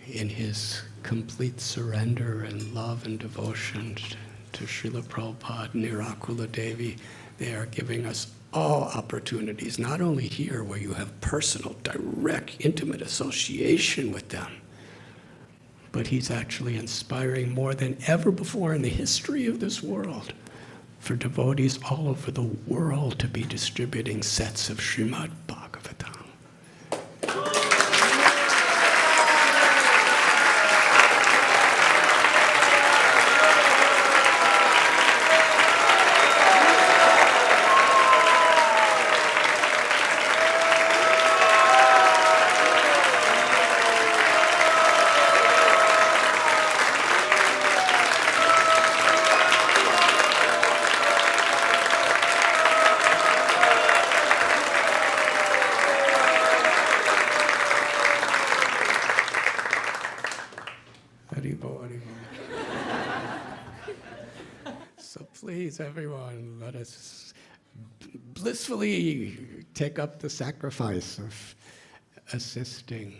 in his complete surrender and love and devotion to Srila Prabhupada, Nirakula Devi, they are giving us all opportunities, not only here where you have personal, direct, intimate association with them, but he's actually inspiring more than ever before in the history of this world for devotees all over the world to be distributing sets of Srimad Bhagavatam. So please, everyone, let us blissfully take up the sacrifice of assisting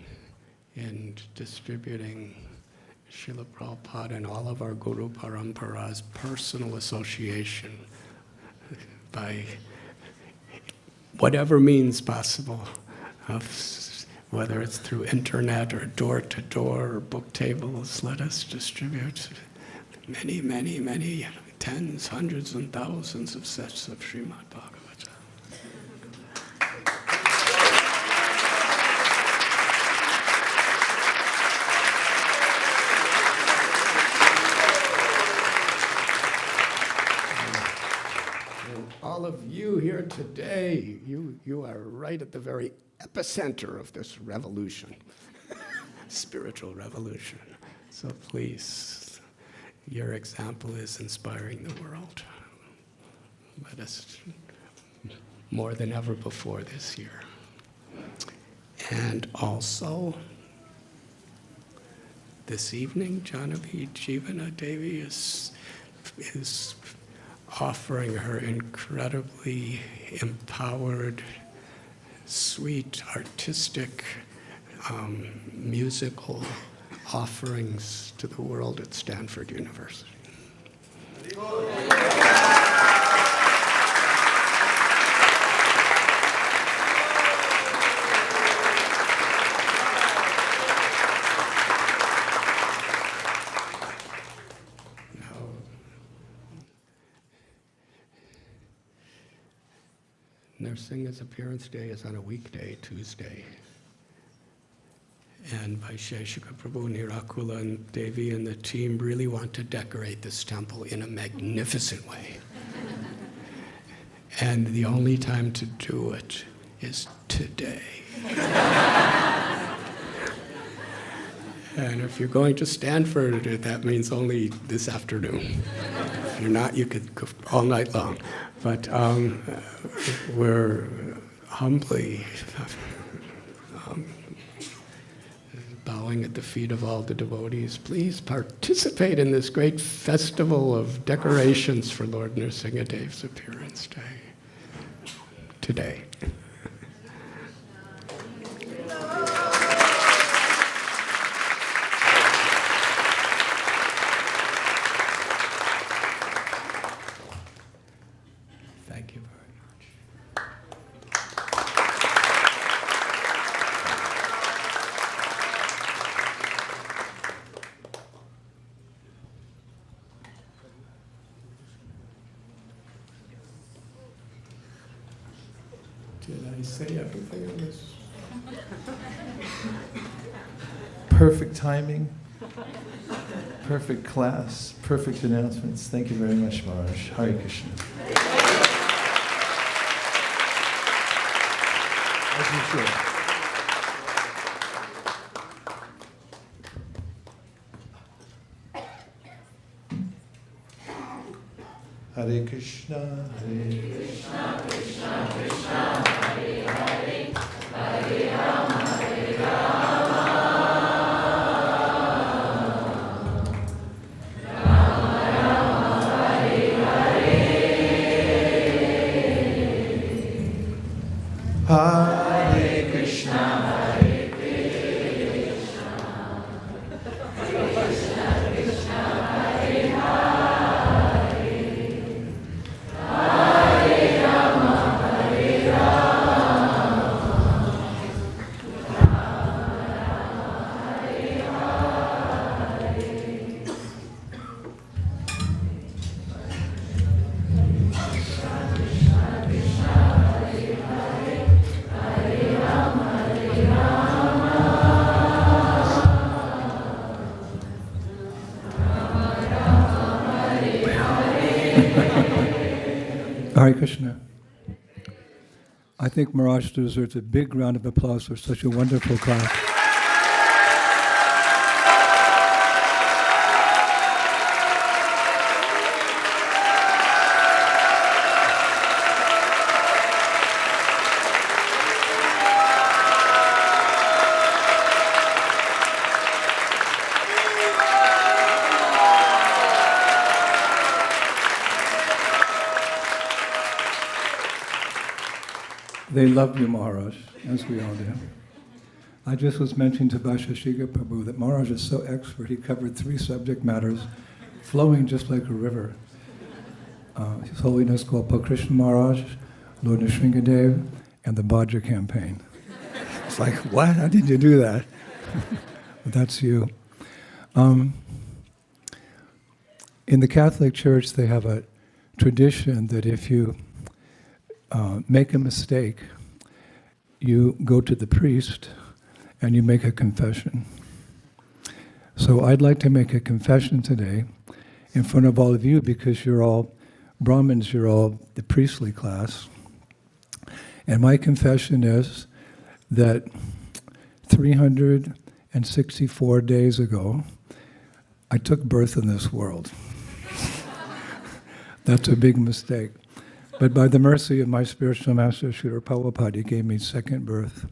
in distributing Srila Prabhupada and all of our Guru Parampara's personal association by whatever means possible, whether it's through internet or door-to-door or book tables. Let us distribute many, many, many tens, hundreds, and thousands of sets of Srimad Bhagavatam. And all of you here today, you are right at the very epicenter of this revolution, spiritual revolution. So please, your example is inspiring the world. Let us, more than ever before this year. And also, this evening, Janavi Jivana Devi is offering her incredibly empowered, sweet, artistic, musical offerings to the world at Stanford University. Narasimha's appearance day is on a weekday, Tuesday. and Vaisesika Prabhu, Nirakula, and Devi and the team really want to decorate this temple in a magnificent way. And the only time to do it is today. And if you're going to Stanford, that means only this afternoon. If you're not, you could go all night long. But we're humbly bowing at the feet of all the devotees. Please participate in this great festival of decorations for Lord Nrsimhadev's appearance day today. Thank you very much. Did I say everything on this?
Perfect timing, perfect class, perfect announcements. Thank you very much, Maharaj. Hare Krishna. As you should. Hare Krishna, Hare Krishna, Krishna Krishna, Hare Hare, Hare Rama, Hare Rama, Rama Rama, Hare Hare. Hare Krishna, Hare Krishna, Hare Krishna, Krishna Hare Hare.
Hare Krishna. I think Maharaj deserves a big round of applause for such a wonderful class. They love you, Maharaj, as we all do. I just was mentioning to Vaisesika Prabhu that Maharaj is so expert, he covered 3 subject matters, flowing just like a river. His Holiness Gopal Krishna Maharaj, Lord Nrsimhadev, and the Bhadra campaign. It's like, what? How did you do that? But that's you. In the Catholic Church, they have a tradition that if you make a mistake, you go to the priest and you make a confession. So I'd like to make a confession today in front of all of you because you're all Brahmins, you're all the priestly class. And my confession is that 364 days ago, I took birth in this world. That's a big mistake. But by the mercy of my spiritual master, Srila Prabhupada, he gave me second birth.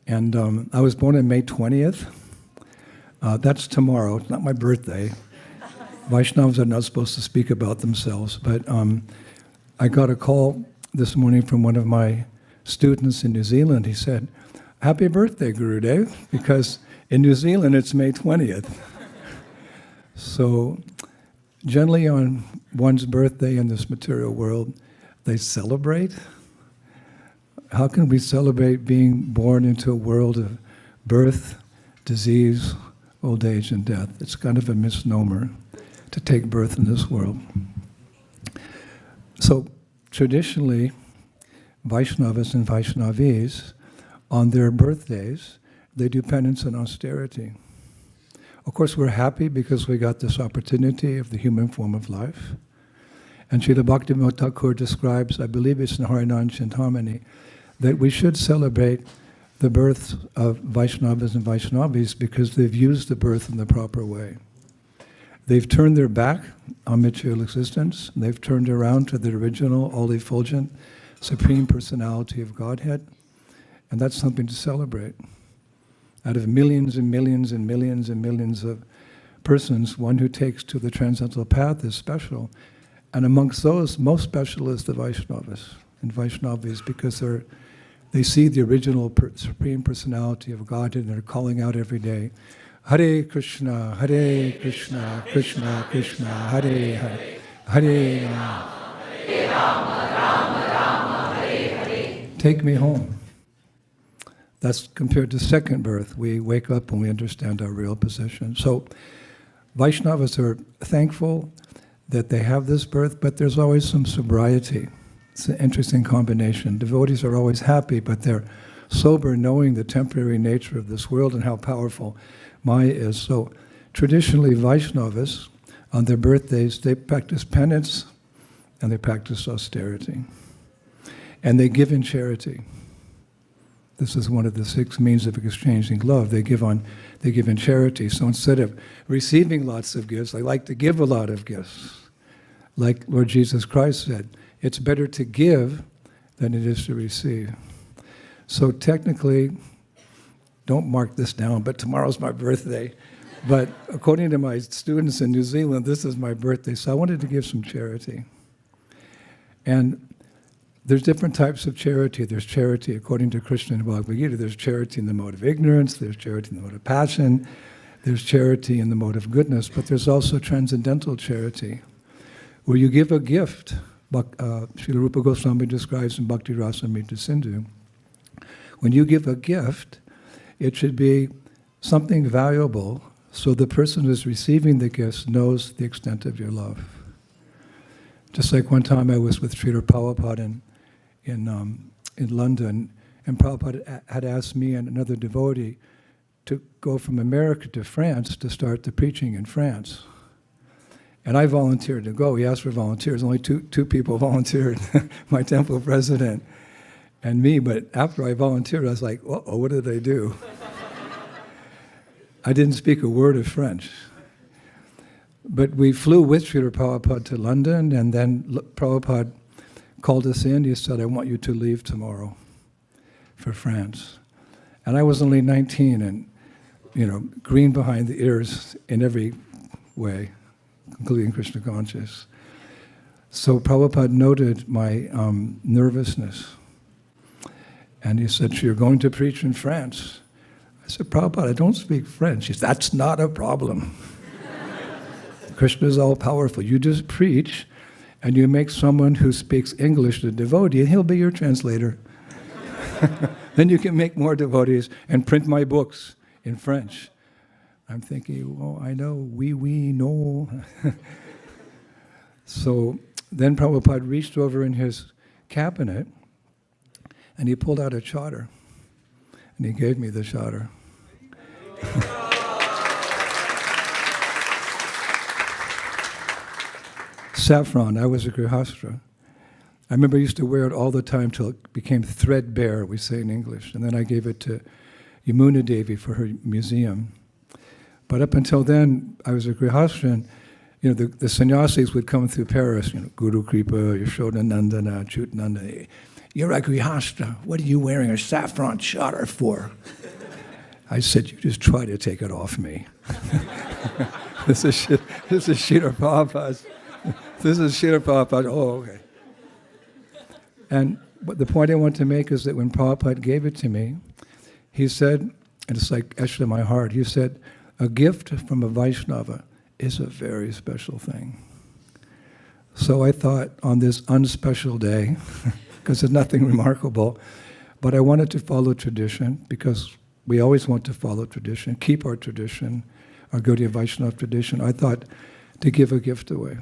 And I was born on May 20th. That's tomorrow. It's not my birthday. Vaishnavas are not supposed to speak about themselves. But I got a call this morning from one of my students in New Zealand. He said, "Happy birthday, Gurudev," because in New Zealand it's May 20th. So generally on one's birthday in this material world, they celebrate. How can we celebrate being born into a world of birth, disease, old age, and death? It's kind of a misnomer to take birth in this world. So traditionally, Vaishnavas and Vaishnavis, on their birthdays, they do penance and austerity. Of course, we're happy because we got this opportunity of the human form of life. And Srila Bhaktivinoda Thakur describes, I believe it's in Harinan Chintamani, that we should celebrate the birth of Vaishnavas and Vaishnavis because they've used the birth in the proper way. They've turned their back on material existence. They've turned around to the original, all-effulgent, Supreme Personality of Godhead. And that's something to celebrate. Out of millions and millions and millions and millions of persons, one who takes to the transcendental path is special. And amongst those, most special is the Vaishnavas and Vaishnavis because they see the original Supreme Personality of Godhead and they're calling out every day, Hare Krishna, Krishna Krishna, Hare Hare, Hare Rama, take me home. That's compared to second birth. We wake up and we understand our real position. So Vaishnavas are thankful that they have this birth, but there's always some sobriety. It's an interesting combination. Devotees are always happy, but they're sober, knowing the temporary nature of this world and how powerful Maya is. So traditionally, Vaishnavas, on their birthdays, they practice penance and they practice austerity. And they give in charity. This is one of the 6 means of exchanging love. They give in charity. So instead of receiving lots of gifts, they like to give a lot of gifts. Like Lord Jesus Christ said, it's better to give than it is to receive. So technically, don't mark this down, but tomorrow's my birthday. But according to my students in New Zealand, this is my birthday, so I wanted to give some charity. And there's different types of charity. There's charity, according to Krishna and Bhagavad Gita, there's charity in the mode of ignorance, there's charity in the mode of passion, there's charity in the mode of goodness, but there's also transcendental charity, where you give a gift. Srila Rupa Goswami describes in Bhakti Rasamrita Sindhu, when you give a gift, it should be something valuable so the person who's receiving the gifts knows the extent of your love. Just like one time I was with Srila Prabhupada in London, and Prabhupada had asked me and another devotee to go from America to France to start the preaching in France. And I volunteered to go. He asked for volunteers. Only two people volunteered, my temple president and me. But after I volunteered, I was like, uh-oh, what did I do? I didn't speak a word of French. But we flew with Srila Prabhupada to London, and then Prabhupada called us in. He said, I want you to leave tomorrow for France. And I was only 19 and, green behind the ears in every way, including Krishna conscious. So Prabhupada noted my nervousness. And he said, so you're going to preach in France? I said, Prabhupada, I don't speak French. He said, that's not a problem. Krishna is all-powerful. You just preach, and you make someone who speaks English a devotee, and he'll be your translator. Then you can make more devotees and print my books in French. I'm thinking, well, I know, we know. So then Prabhupada reached over in his cabinet, and he pulled out a charter, and he gave me the charter. Saffron, I was a grihastra. I remember I used to wear it all the time till it became threadbare, we say in English. And then I gave it to Yamuna Devi for her museum. But up until then, I was a grihastra, and the sannyasis would come through Paris, Guru Kripa, Yashodanandana, Chutananda. You're a grihastra. What are you wearing a saffron charter for? I said, you just try to take it off me. This is Srila Prabhupada. This is Srila Prabhupada. Oh, okay. And the point I want to make is that when Prabhupada gave it to me, he said, and it's like etched in my heart, he said, a gift from a Vaishnava is a very special thing. So I thought on this unspecial day, because there's nothing remarkable, but I wanted to follow tradition, because we always want to follow tradition, keep our tradition, our Gaudiya Vaishnava tradition. I thought to give a gift away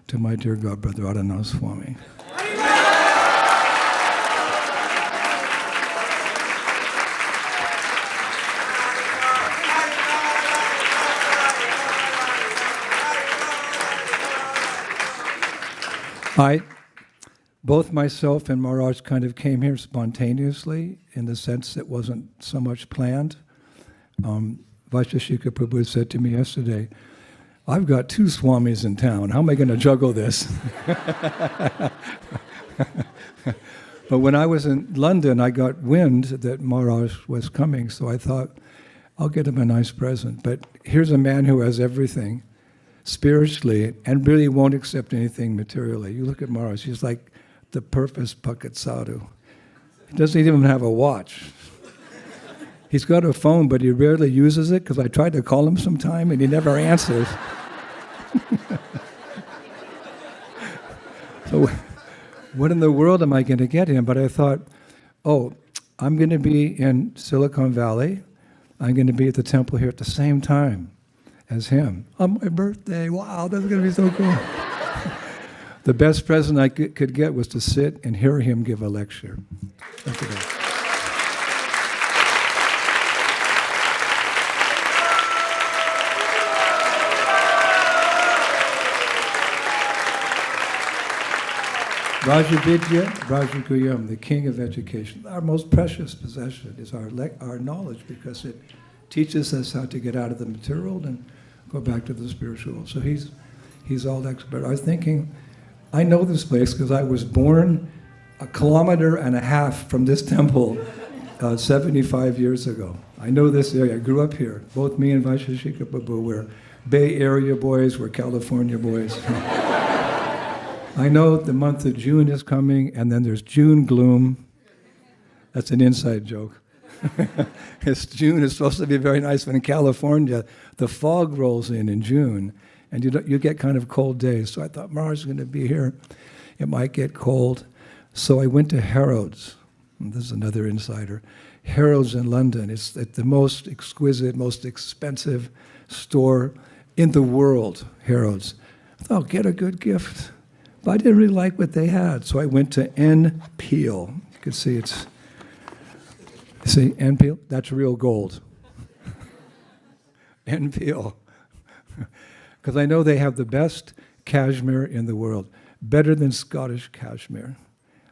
to my dear God, Brother Radhanath Swami. Both myself and Maharaj kind of came here spontaneously, in the sense it wasn't so much planned. Vaisesika Prabhu said to me yesterday, I've got 2 swamis in town. How am I going to juggle this? But when I was in London, I got wind that Maharaj was coming, so I thought, I'll get him a nice present. But here's a man who has everything spiritually and really won't accept anything materially. You look at Maharaj, he's like the perfect Bhagat Sadhu. He doesn't even have a watch. He's got a phone, but he rarely uses it, because I tried to call him sometime and he never answers. So what in the world am I going to get him? But I thought, oh, I'm going to be in Silicon Valley. I'm going to be at the temple here at the same time as him. On my birthday, wow, that's going to be so cool. The best present I could get was to sit and hear him give a lecture. Thank you. Rajavidya, Rajaguyam, the king of education. Our most precious possession is our knowledge, because it teaches us how to get out of the material and go back to the spiritual. So he's all expert. I was thinking, I know this place because I was born 1.5 kilometers from this temple 75 years ago. I know this area. I grew up here. Both me and Vaisesika Prabhu were Bay Area boys, we're California boys. I know the month of June is coming, and then there's June gloom. That's an inside joke. June is supposed to be very nice, but in California, the fog rolls in June, and you get kind of cold days. So I thought, Maharaj is going to be here. It might get cold. So I went to Harrods. And this is another insider. Harrods in London. It's the most exquisite, most expensive store in the world, Harrods. I thought, get a good gift. But I didn't really like what they had, so I went to N. Peel. You can see see N. Peel? That's real gold. N. Peel. Because I know they have the best cashmere in the world, better than Scottish cashmere,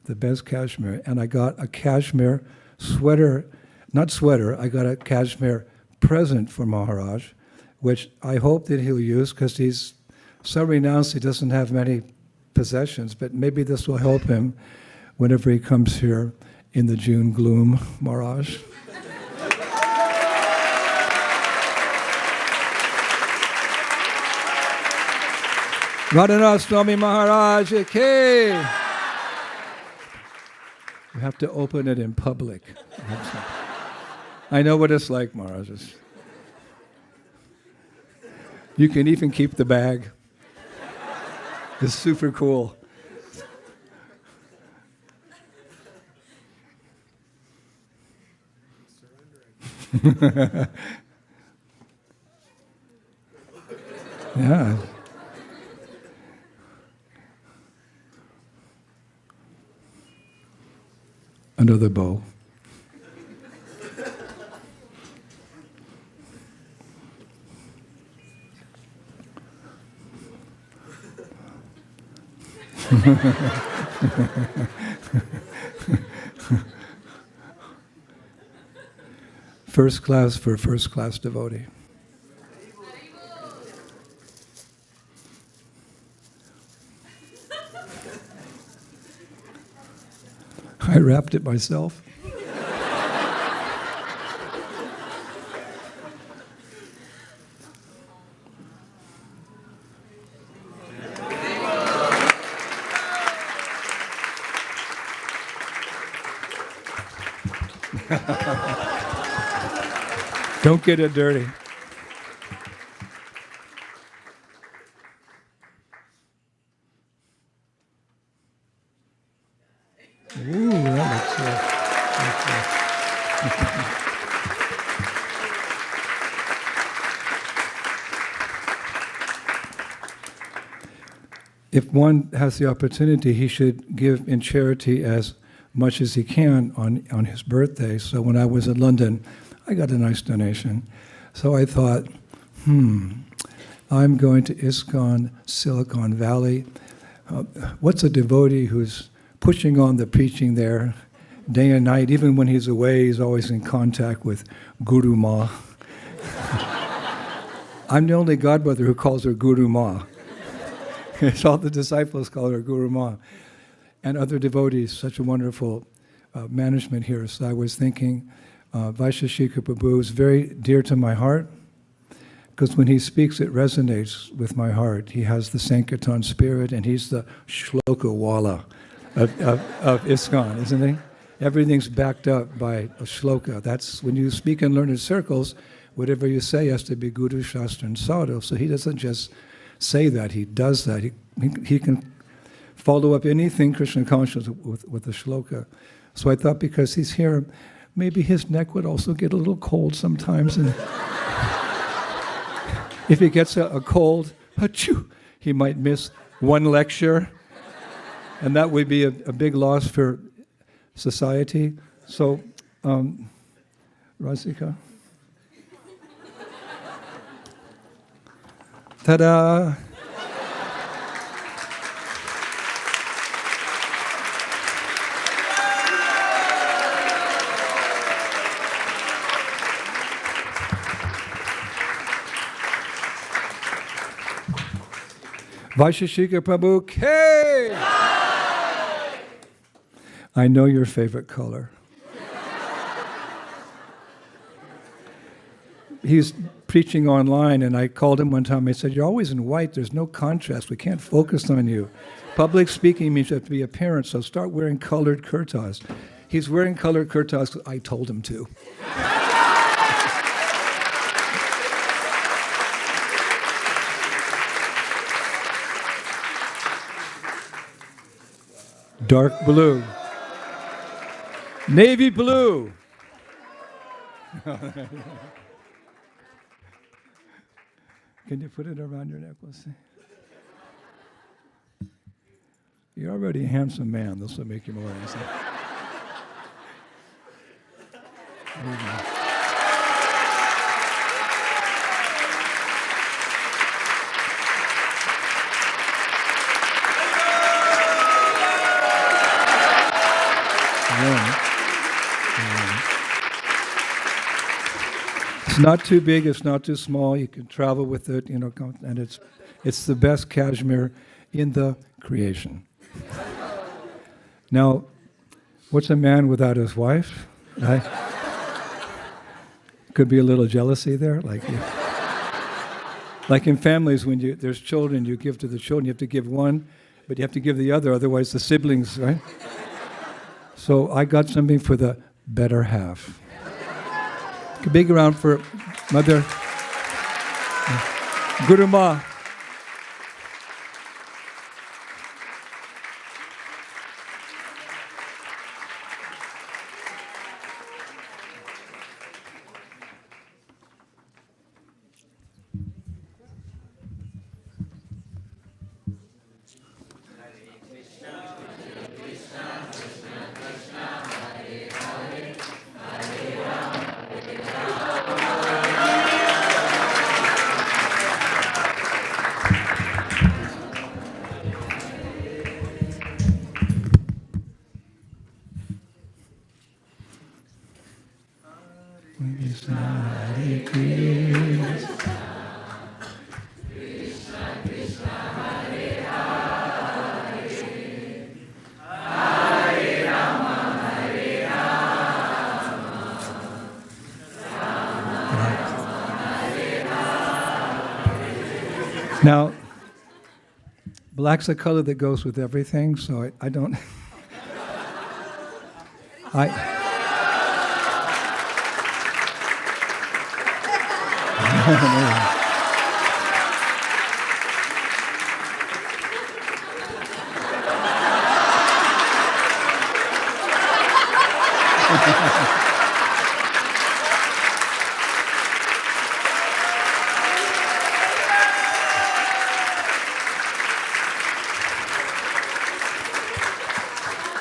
the best cashmere. And I got a cashmere sweater, I got a cashmere present for Maharaj, which I hope that he'll use, because he's so renounced he doesn't have many possessions, but maybe this will help him whenever he comes here in the June gloom, Maharaj. Radhanath Swami Maharaj, okay. You have to open it in public. I know what it's like, Maharaj. You can even keep the bag. It's super cool. Yeah. Another bow. First class for first class devotee. I wrapped it myself. Don't get it dirty. Ooh, that looks good. If one has the opportunity, he should give in charity as much as he can on his birthday. So when I was in London, I got a nice donation. So I thought, I'm going to ISKCON Silicon Valley what's a devotee who's pushing on the preaching there day and night? Even when he's away, he's always in contact with Guru Ma. I'm the only godmother who calls her Guru Ma. All the disciples call her Guru Ma. And other devotees, such a wonderful management here. So I was thinking, Vaisesika Prabhu is very dear to my heart, because when he speaks, it resonates with my heart. He has the Sankirtan spirit, and he's the shloka wala of ISKCON, isn't he? Everything's backed up by a shloka. That's when you speak in learned circles, whatever you say has to be Guru, Shastra, and Sadhu. So he doesn't just say that, he does that. He can follow up anything Krishna conscious with a shloka. So I thought because he's here, maybe his neck would also get a little cold sometimes. And if he gets a cold, achoo, he might miss one lecture. And that would be a big loss for society. So, Rasika. Ta-da! Vaisesika Prabhu K! I know your favorite color. He's preaching online, and I called him one time. I said, "You're always in white. There's no contrast. We can't focus on you. Public speaking means you have to be apparent, so start wearing colored kurtas." He's wearing colored kurtas because I told him to. Dark blue. Navy blue. Can you put it around your necklace? You're already a handsome man. This will make you more handsome. It's not too big, it's not too small. You can travel with it, and it's the best cashmere in the creation. Now, what's a man without his wife? Right? Could be a little jealousy there, like in families when there's children, you give to the children. You have to give one, but you have to give the other, otherwise the siblings, right? So I got something for the better half. A big round for Mother Guru Ma. Now, black's a color that goes with everything, so I don't...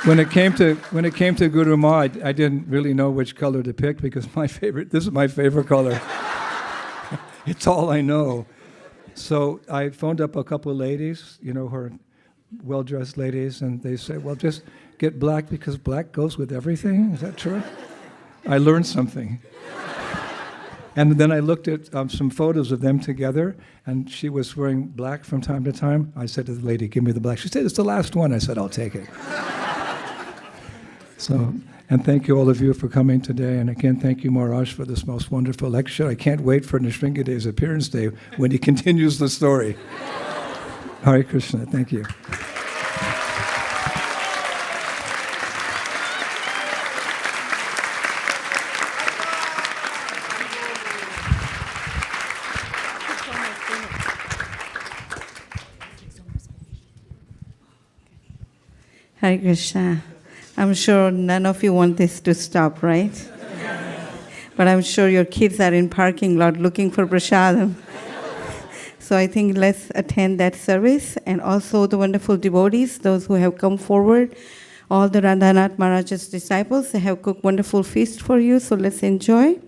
When it came to Guru Ma, I didn't really know which color to pick because this is my favorite color. It's all I know. So I phoned up a couple of ladies, who are well-dressed ladies, and they say, well, just get black because black goes with everything. Is that true? I learned something. And then I looked at some photos of them together, and she was wearing black from time to time. I said to the lady, give me the black. She said, it's the last one. I said, I'll take it. So, and thank you all of you for coming today. And again, thank you, Maharaj, for this most wonderful lecture. I can't wait for Nrsingadeva's appearance day when he continues the story. Hare Krishna. Thank you.
Hare Krishna. I'm sure none of you want this to stop, right? But I'm sure your kids are in parking lot looking for prasadam. So I think let's attend that service, and also the wonderful devotees, those who have come forward, all the Radhanath Maharaj's disciples, they have cooked wonderful feast for you, so let's enjoy.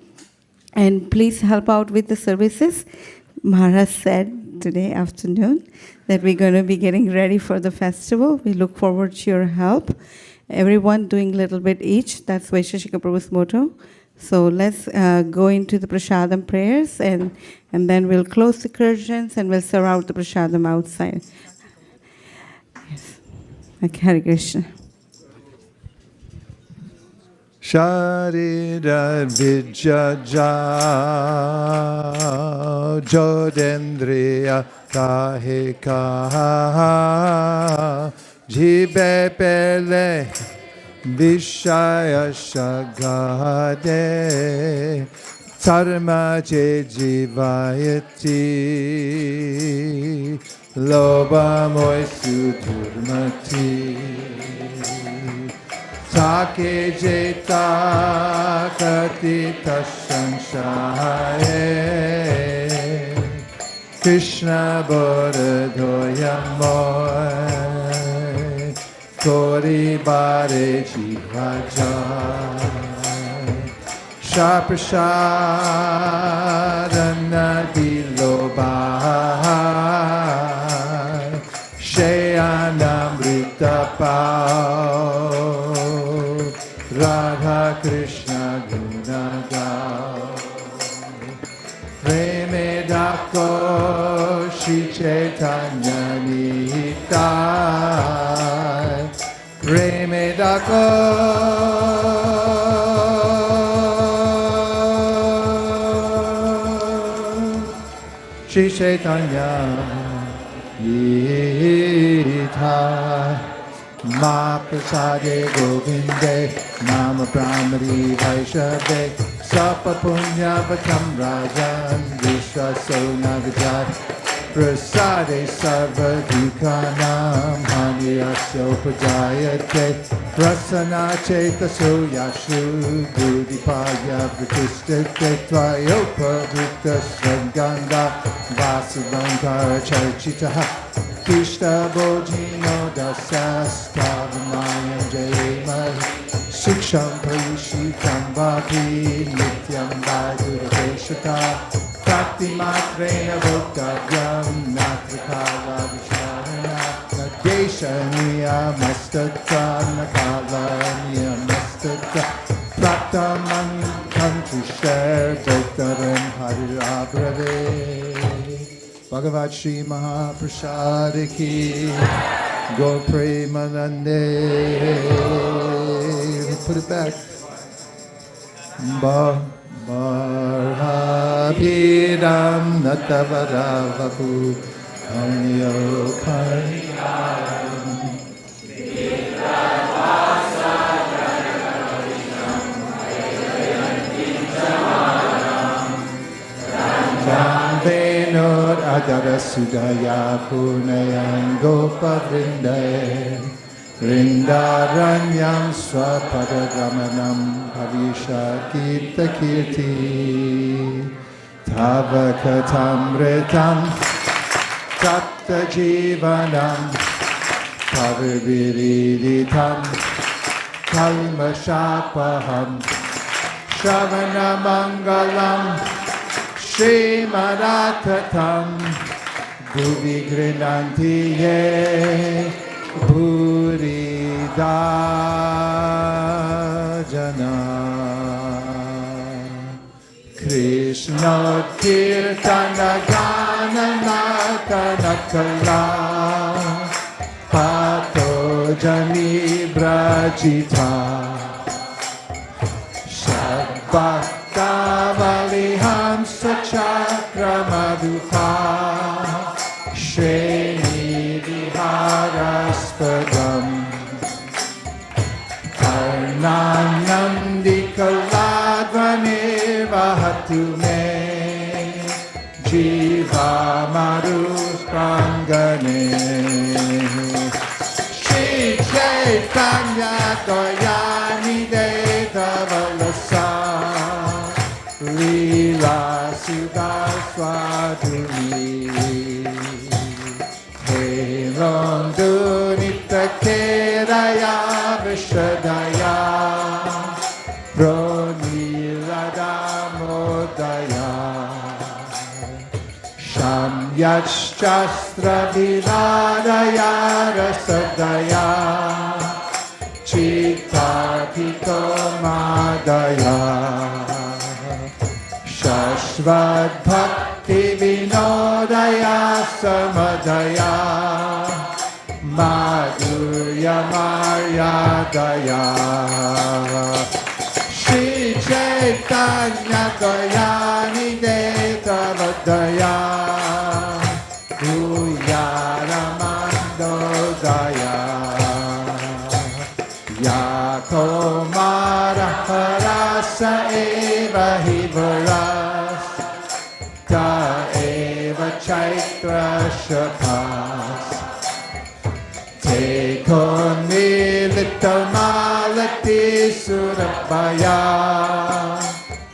And please help out with the services. Maharaj said today afternoon that we're going to be getting ready for the festival. We look forward to your help. Everyone doing a little bit each. That's Vaisesika Prabhu's motto. So let's go into the Prasadam Prayers, and then we'll close the curtains and we'll serve out the Prasadam outside. Yes. Okay, Hare Krishna.
Sharira Vijaja Jodendriya Kahe Kaha Jibe Pele Vishaya Shagade Sarma Je Jivayati Loba Moisu Durmati Sake Jeta Katita Shanshaye Krishna Bodhadoya Moy Kori Bare Jivajay Shaprashadana Dilobai Shayanamrita Pao Radha Krishna Gunagao Preme Dako Shri Chaitanya Nitai Preme Dako Shri Chaitanya Nitai Ma Prasade Govinde Nama Brahmari Vaishave Sapa Punya Vatam Rajan Vishwaso Nagajat Prasade Sarva Dukhanam Haniyasyo Pajayate Prasana Chetaso Yashu Budipaya Pratistate Tvayopa Vita Sranganda Vasudhankara Charchitaha Krishna Bojino Dasas Kavamayam Jayamai Siksham Parishikam Bhapi Nityam Vaidurveshaka Bhakti Matrena Bhoktavyam Natrakala Visharana Nadesha Niyamastata Nakala Niyamastata Prataman Kantrishar Bhoktaram Harirabrave Bhagavad Shri Mahaprasad Ki Go Premanande. Put it back. Barhabidam Natavadavapu Karnyo Karnyaram Venod Adara Sudaya Punayan Gopa Vrindaye Vrindaranyam Swapadagamanam Havisha Kirta Kirti Tavakatamritam Tatta Jivanam Taviviriditam Kalmashapaham Shavana Mangalam Shrimadatatam Bhuvi Grinanti Ye Burida Jana Krishna Kirtana Gana Natana Kala Pato Jani Brajita Bhakta Valihamsa Chakra Madhupa Shreni Viharaspadam Karnanandi Kaladvane Vahatu Me Jiva Marus Prangane Shri Chaitanya Dayani Deva Valasa Lila Sudaswaduni Herondu Nitakeraya Vishadaya Proniladamodaya Shamyachastra Viladaya Rasadaya Chittapito Madaya Shashvat Bhakti Vinodaya Samadaya Madhurya Maryadaya Shri Chaitanya Dayani Detavadaya Uyaramandodaya Yato Maraharasa Eva Hivaras Ta Eva Chaitra Shapas Tekon Milita Malati Surabaya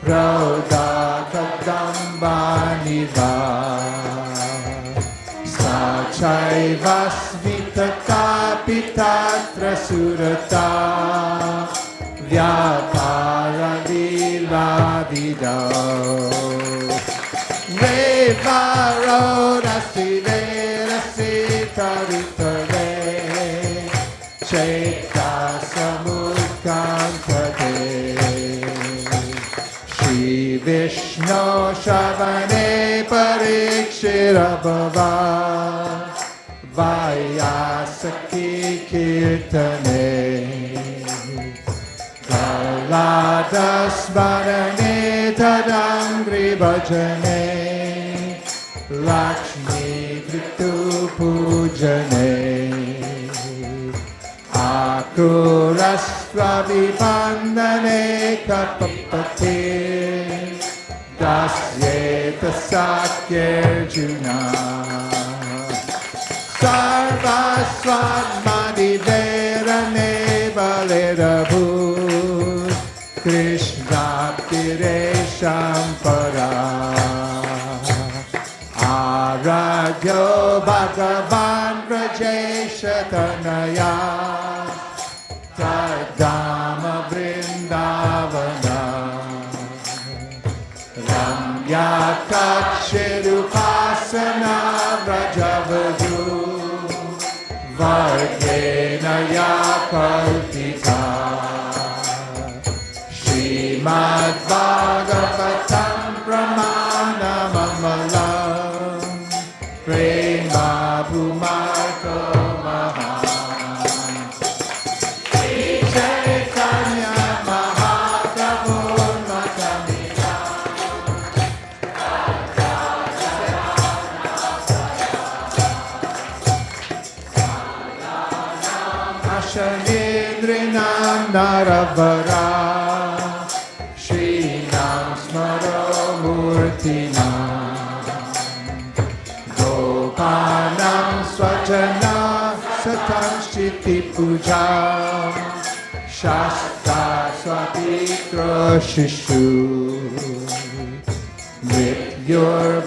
Rauda Kadambaniva Sachai Vasvita Kapitatra Surata Vyapara Lila Vida Vevaro Rasivera Sitaritare Chaita Samudkantate Shri Vishnu Shavane Parikshirabhava Vaisesika Kirtane Prahlad Smarane Tadangri Bhajane Lakshmi Kritu Pujane Akurasva Vipandane Kapapate Dasyeta Sakyarjuna Sarvaswadmadi Verane Balerabhu Krishna Piresham Para Aradhyo Bhagavan Rajesha Tanaya Tadama Vrindavana Ramya Kakshirupasana Vrajavadu Vargena Yakalpita Srimad Bhagavatam Pramana Mamalam Prema Bhumarko Mahan Sri Chaitanya Mahaprabhu Matamita Ashanindrinam Naravara Shrinam Smaro Murtinam Gopanam Swajana Satanshiti Puja Shasta Swapitro Shishu Mrityur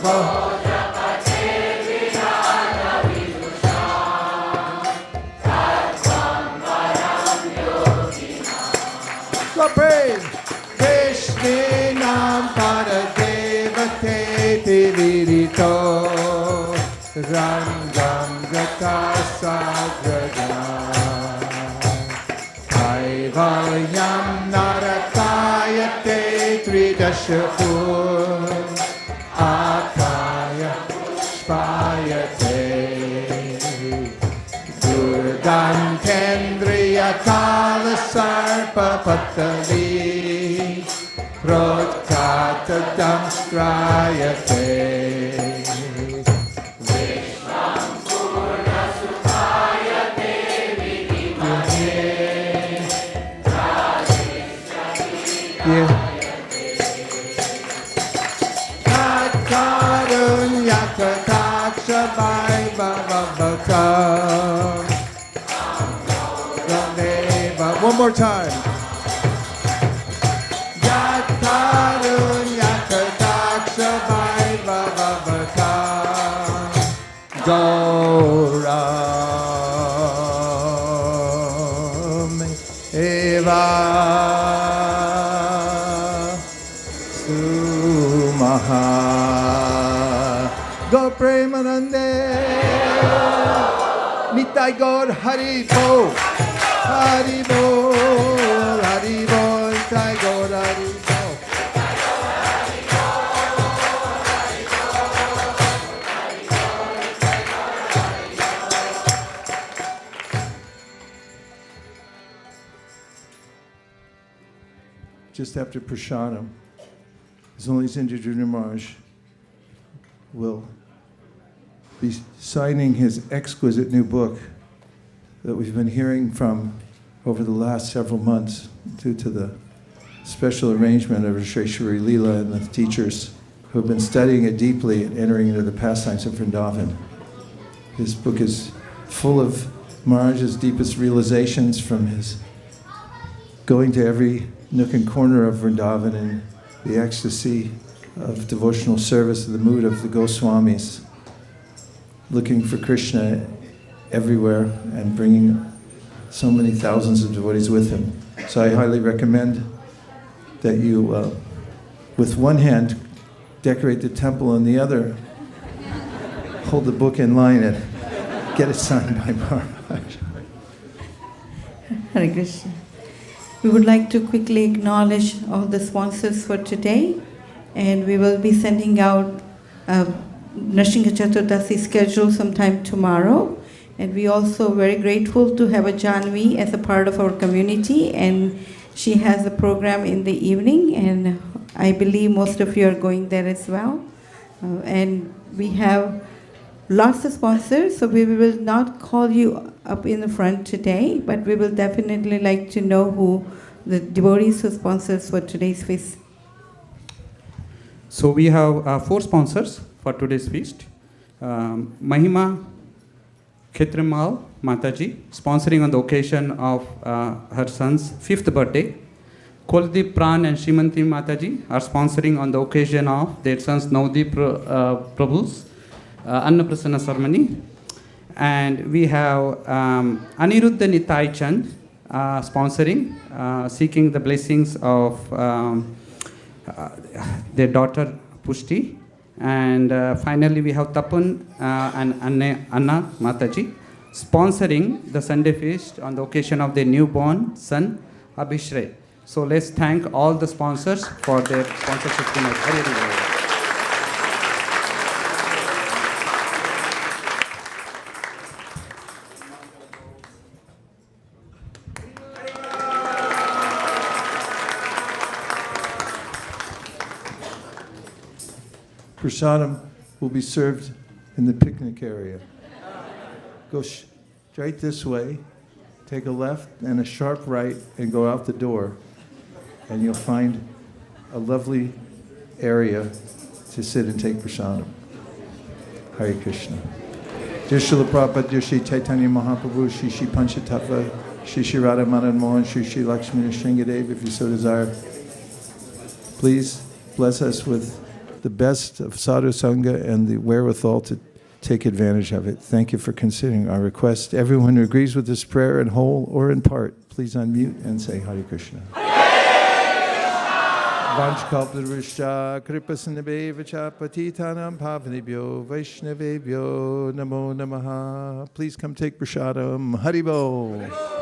Vishninam Paradevate Tivirito Rangam Gata Sagrada Kaivalyam Narakayate Tridashapur Akaya Spayate Durgan Kendriya Kala Sarpa Patali Protkata Damstrayate One more time. Gauram Eva Sumaha Go Premanande Nitai God Hari Bo Hari Bo Hari Bo Nitai God Hari Bo. Just after Prasadam, His Holiness Indradyumna Maharaj will be signing his exquisite new book that we've been hearing from over the last several months due to the special arrangement of Srishwari Leela and the teachers who have been studying it deeply and entering into the pastimes of Vrindavan. This book is full of Maharaj's deepest realizations from his going to every nook and corner of Vrindavan and the ecstasy of devotional service, the mood of the Goswamis, looking for Krishna everywhere and bringing so many thousands of devotees with him. So I highly recommend that you, with one hand, decorate the temple and the other, hold the book in line and get it signed by Maharaj.
Hare Krishna. We would like to quickly acknowledge all the sponsors for today, and we will be sending out Narasimha Chaturdashi schedule sometime tomorrow. And we also very grateful to have a Janvi as a part of our community, and she has a program in the evening, and I believe most of you are going there as well. And we have lots of sponsors, so we will not call you up in the front today, but we will definitely like to know who the devotees who sponsors for today's feast.
So we have 4 sponsors for today's feast. Mahima Khetrimal Mataji, sponsoring on the occasion of her son's 5th birthday. Koldeep Pran and Shrimanti Mataji are sponsoring on the occasion of their son's Navdeep Prabhu's Annaprasana ceremony. And we have Aniruddha Nitai Chand sponsoring, seeking the blessings of their daughter Pushti. And finally we have Tapun and Anna Mataji sponsoring the Sunday feast on the occasion of their newborn son Abhishray. So let's thank all the sponsors for their sponsorship tonight. Very, very well.
Prasadam will be served in the picnic area. Go straight this way, take a left and a sharp right, and go out the door, and you'll find a lovely area to sit and take prasadam. Hare Krishna. Dear Srila Prabhupada, dear Shri Chaitanya Mahaprabhu, Shri Shri Panchatattva, Shri Shri Radha Madan Mohan, Shri Shri Lakshmi Nrsingadev, if you so desire, please bless us with the best of sadhu sangha and the wherewithal to take advantage of it. Thank you for considering our request. Everyone who agrees with this prayer in whole or in part, please unmute and say Hare Krishna. Hare Krishna. Vanchkalpadrishya kripasinabhevacha patitanam pavanebhyo Vaishnavebhyo namo namaha. Please come take prasadam. Haribol.